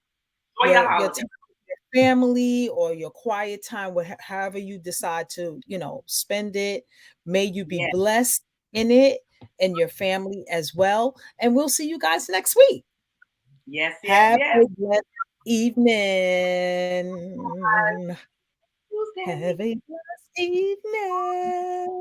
Enjoy your your holiday. time with your family or your quiet time, however you decide to, spend it. May you be Yes, blessed in it and your family as well. And we'll see you guys next week. yes, yes, Have yes. a blessed evening. Tuesday. Have a blessed evening.